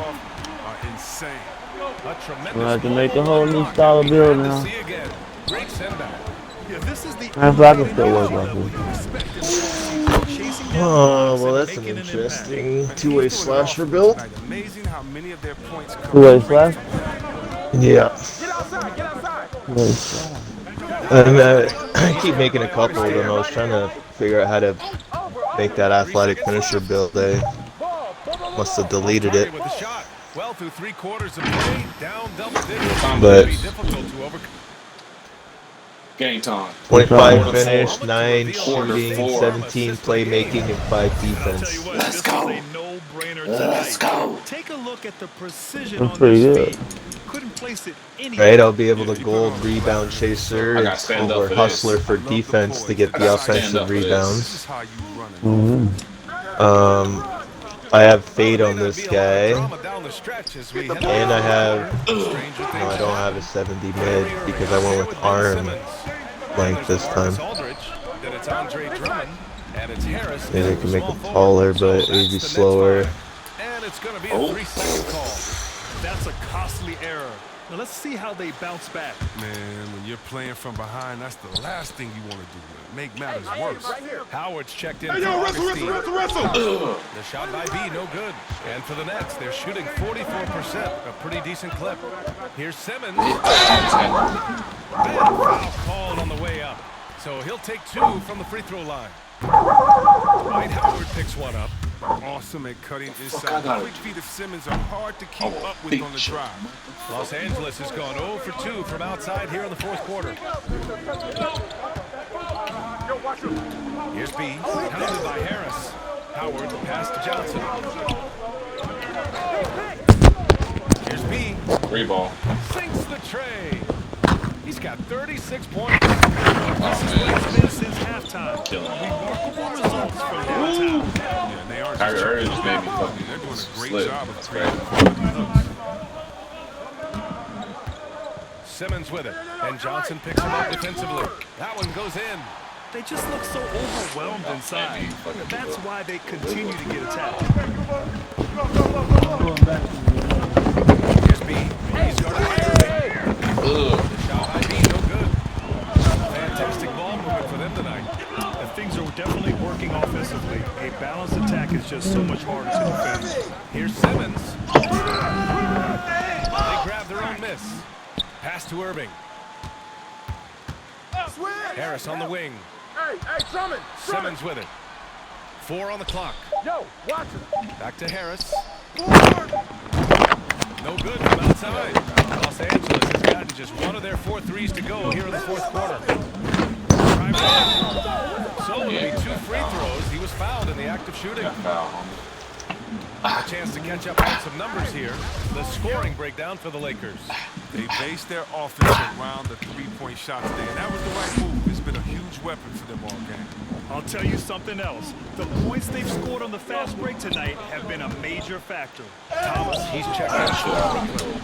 S1: I'm gonna have to make a whole new style of build now. That's why I can still work like this.
S2: Oh, well, that's an interesting two-way slasher build.
S9: Amazing how many of their points come
S1: Two-way slash?
S2: Yeah.
S1: Two-way slash.
S2: And I keep making a couple of them. I was trying to figure out how to make that athletic finisher build. They must have deleted it.
S7: Well, through 3/4 of play, down double digits.
S2: But
S7: difficult to overcome.
S3: Game time.
S2: 25 finish, 9 shooting, 17 playmaking, and 5 defense.
S3: Let's go. Let's go.
S8: Take a look at the precision
S1: That's
S8: on
S1: pretty
S8: this
S1: good.
S8: feed. Couldn't place it anywhere.
S2: Right, I'll be able to gold rebound chaser
S3: I gotta stand up
S2: over
S3: for
S2: hustler
S3: this.
S2: for defense to get
S3: I
S2: the
S3: gotta stand
S2: offensive
S3: up for this.
S2: rebounds.
S1: Mm-hmm.
S2: I have fade on this guy,
S7: Down the stretch as we
S2: and I have, no, I don't have a 70 mid because I went with arm length this time.
S7: Then it's It's Andre Drummond, and it's Harris.
S2: Maybe they can make him taller, but he'd be slower.
S7: And it's going to be a 3-second call.
S8: That's a costly error. Now let's see how they bounce back.
S9: Man, when you're playing from behind, that's the last thing you want to do. Make matters worse.
S7: Howard's checked in.
S9: Hey, yo, wrestle.
S7: The shot by B, no good. And for the Nets, they're shooting 44%, a pretty decent clip. Here's Simmons. Bad foul called on the way up. So he'll take 2 from the free throw line. Dwight Howard picks one up.
S9: Awesome at cutting inside. The quick feet of Simmons are hard to keep up with on the drive.
S7: Los Angeles has gone 0 for 2 from outside here in the fourth quarter. Here's B, pounded by Harris. Howard, the pass to Johnson. Here's B.
S3: Free ball.
S7: Sinks the tray. He's got 36 points. This is what he's been since halftime. Remarkable results from downtown.
S9: Yeah, they are
S3: Kyrie just made me fucking.
S9: They're doing a great
S3: slip.
S9: job of
S3: That's
S9: creating
S3: right.
S7: Simmons with it, and Johnson picks him up defensively. That one goes in.
S8: They just look so overwhelmed inside. That's why they continue to get attacked.
S7: Here's B. He's guarded by Irving. The shot by B, no good. Fantastic ball movement for them tonight.
S8: And things are definitely working offensively. A balanced attack is just so much harder to defend.
S7: Here's Simmons. They grab their own miss. Pass to Irving. Harris on the wing. Simmons with it. 4 on the clock. Back to Harris. No good from outside. Los Angeles has gotten just one of their 4 threes to go here in the fourth quarter. So it'll be 2 free throws. He was fouled in the act of shooting. A chance to catch up on some numbers here. The scoring breakdown for the Lakers.
S9: They base their offense around the three-point shot today, and that was the right move. It's been a huge weapon for them all game.
S8: I'll tell you something else. The points they've scored on the fast break tonight have been a major factor.
S7: Thomas, he's checked in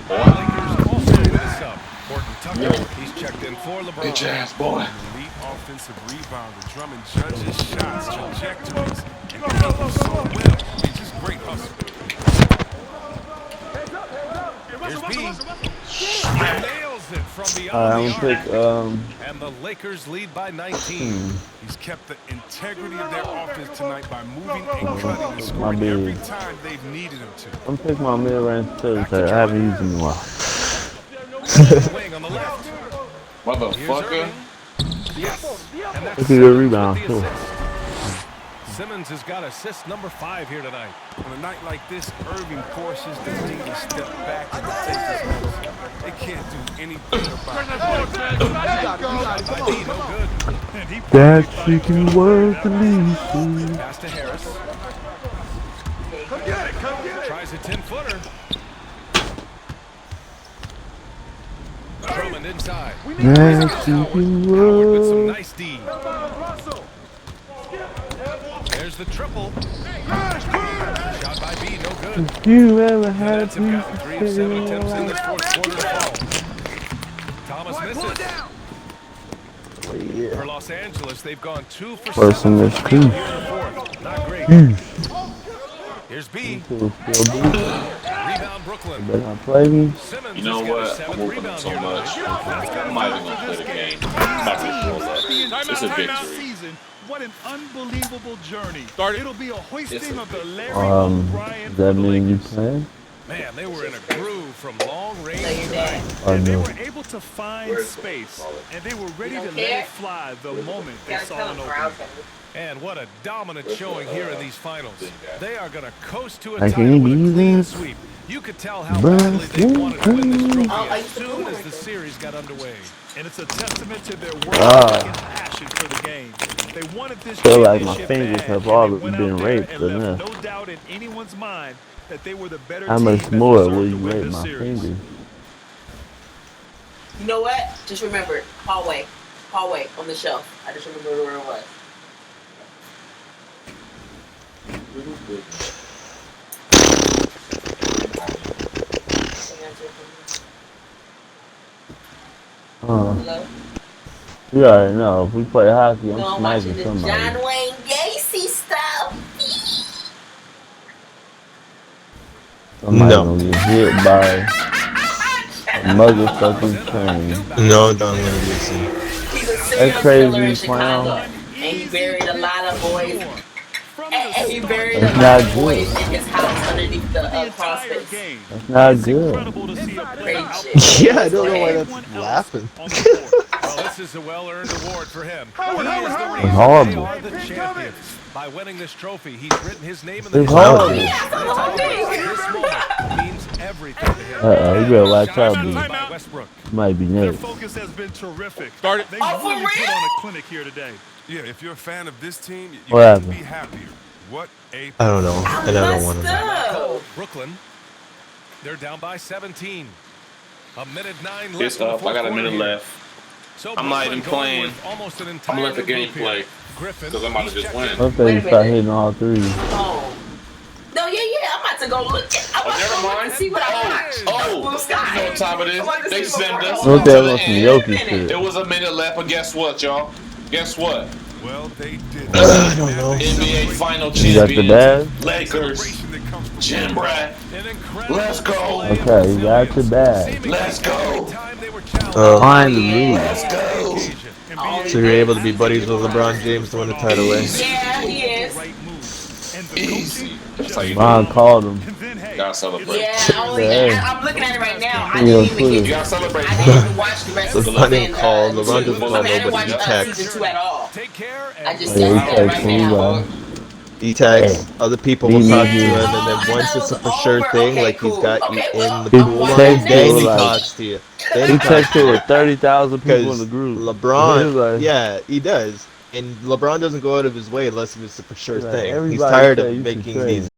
S7: for Lakers also with a sub. Horton Tucker, he's checked in for LeBron.
S3: Bitch ass boy.
S9: Elite offensive rebounder. Drummond judges shots, trajectories, and plays them so well. It's just great hustle.
S7: Here's B. Nails it from beyond the arc. And the Lakers lead by 19.
S9: He's kept the integrity of their offense tonight by moving and cutting and scoring every time they've needed him to.
S1: I'm picking my mid-range too, so I haven't used them in a while.
S7: Wing on the left.
S3: Motherfucker.
S7: Yes. And that's
S1: Look at the rebound too.
S7: Simmons has got assist number 5 here tonight.
S9: On a night like this, Irving forces the team to step back and take his notes. They can't do anything about it.
S7: No good.
S1: That freaking worth the least.
S7: Pass to Harris. Tries a 10-footer. Drummond inside.
S1: That freaking
S7: Howard with some
S1: worth.
S7: nice D. There's the triple. Shot by B, no good.
S1: If you ever had a
S7: Nets have
S1: piece
S7: gotten 3 of 7 attempts in this fourth quarter to fall. Thomas misses. For Los Angeles, they've gone 2 for 7
S1: Person is
S7: from the
S1: two.
S7: field here in the fourth. Not great. Here's B. Rebound Brooklyn.
S1: Better not play me.
S7: Simmons
S3: You know
S7: has got a
S3: what?
S7: 7th
S3: I'm whooping
S7: rebound
S3: him so
S7: here
S3: much.
S7: tonight.
S3: I'm not even gonna play the game. I'm not gonna pull that. It's a victory.
S8: Season. What an unbelievable journey. It'll be a hoisting of the Larry
S1: Does
S8: O'Brien.
S1: that mean you playing?
S7: Man, they were in a groove from long range tonight.
S1: Or
S8: They
S1: no?
S8: were able to find space, and they were ready to let it fly the moment they saw an opening.
S7: And what a dominant showing here in these finals. They are going to coast to a
S1: I
S7: title
S1: can't
S7: with a
S1: believe
S7: clean
S1: it.
S7: sweep. You could tell how badly they wanted to win this trophy as soon as the series got underway.
S8: And it's a testament to their work
S1: Ah.
S8: and passion for the game. They wanted this
S1: Feel like my
S8: championship
S1: fingers
S8: bad,
S1: have
S8: and they
S1: already
S8: went
S1: been
S8: out there
S1: raped
S8: and left
S1: enough.
S8: no doubt in anyone's mind that they were the better
S1: How
S8: team
S1: much
S8: that
S1: more
S8: deserved
S1: will
S8: to
S1: you
S8: win
S1: rate
S8: this
S1: my
S8: series.
S1: fingers?
S14: You know what? Just remember, hallway on the shelf. I just remember where it was. Hello?
S1: You already know. If we play hockey, I'm
S14: I'm
S1: smacking
S14: watching the
S1: somebody.
S14: John Wayne Gacy stuff.
S1: Somebody
S2: No.
S1: gonna get hit by a motherfucking train.
S2: No, don't let me see.
S14: He's a
S1: That
S14: serial killer in
S1: crazy
S14: Chicago,
S1: clown.
S14: and he buried a lot of boys. And he buried a
S1: That's
S14: lot
S1: not
S14: of boys
S1: good.
S14: in his house underneath the crawl space.
S1: That's not good.
S14: Great shit.
S2: Yeah, I don't know why that's laughing.
S7: Well, this is a well-earned award for him. He is the
S1: It's
S7: reason they
S1: horrible.
S7: are the champions. By winning this trophy, he's written his name in the
S1: It's
S7: history
S1: horrible.
S7: books. This moment means everything to him.
S1: You better watch out,
S7: By
S1: dude.
S7: Westbrook.
S1: Might be
S8: Their
S1: next.
S8: focus has been terrific.
S6: Start it.
S8: They really put on a clinic here today.
S6: Yeah, if you're a fan of this team, you
S1: What
S6: couldn't
S1: happened?
S6: be happier. What a
S2: I don't know, and I don't want to.
S14: Up.
S7: Brooklyn, they're down by 17. A minute 9 left.
S3: Pissed off. I got a minute left.
S7: So
S3: I'm not even
S7: Brooklyn going
S3: playing.
S7: with almost an
S3: I'm gonna let the
S7: entire
S3: game
S7: group here.
S3: play
S7: Griffin,
S3: because I'm about to just win.
S1: What if they start hitting all threes?
S14: Oh. No, yeah, I'm about to go look at. I'm about to
S3: never
S14: go look
S3: mind.
S14: and see what I watch.
S3: Oh,
S14: Blue sky.
S3: you know what time it is?
S14: I'm about to
S3: They
S14: see
S3: send
S14: what
S3: us
S14: I
S1: What
S3: to
S1: that
S3: the
S1: was some
S3: end.
S1: Yoki shit.
S3: It was a minute left, but guess what, y'all? Guess what?
S6: well. They did.
S2: I don't know.
S3: NBA final
S1: You got the
S3: champions,
S1: bag?
S3: Lakers, Jim Rat. Let's go.
S1: Okay, you got your bag.
S3: Let's go.
S1: Finally.
S3: Let's go.
S2: So you're able to be buddies with LeBron James to win the title, eh?
S14: Yeah, he is.
S3: Easy. That's how you do
S1: Ron
S3: it.
S1: called him.
S3: Gotta celebrate.
S14: Yeah, I'm looking at it right now. I
S1: Yeah,
S14: didn't even
S1: Twitter.
S14: get.
S3: You gotta celebrate.
S14: I didn't watch the rest of
S2: It's
S14: the
S2: funny
S14: season.
S2: call. LeBron doesn't call
S14: I didn't watch
S2: nobody. He texts.
S14: season 2 at all.
S7: Take care
S14: I just
S1: Yeah,
S14: said
S1: he
S14: that
S1: texted
S14: right
S1: me,
S14: now.
S1: bro.
S2: He texts. Other people will
S1: He
S2: talk to
S1: needs
S2: him,
S1: you.
S2: and then once it's a for sure thing, like he's got you in the
S1: He
S2: pool,
S1: texted
S2: then
S1: you
S2: he
S1: like-
S2: talks to you. Then
S1: He
S2: he talks
S1: texted with 30,000 people in the
S2: because
S1: group. He was
S2: LeBron,
S1: like-
S2: yeah, he does. And LeBron doesn't go out of his way unless it's a for sure
S1: Like,
S2: thing. He's
S1: everybody
S2: tired
S1: say
S2: of
S1: you should
S2: making
S1: trade.
S2: these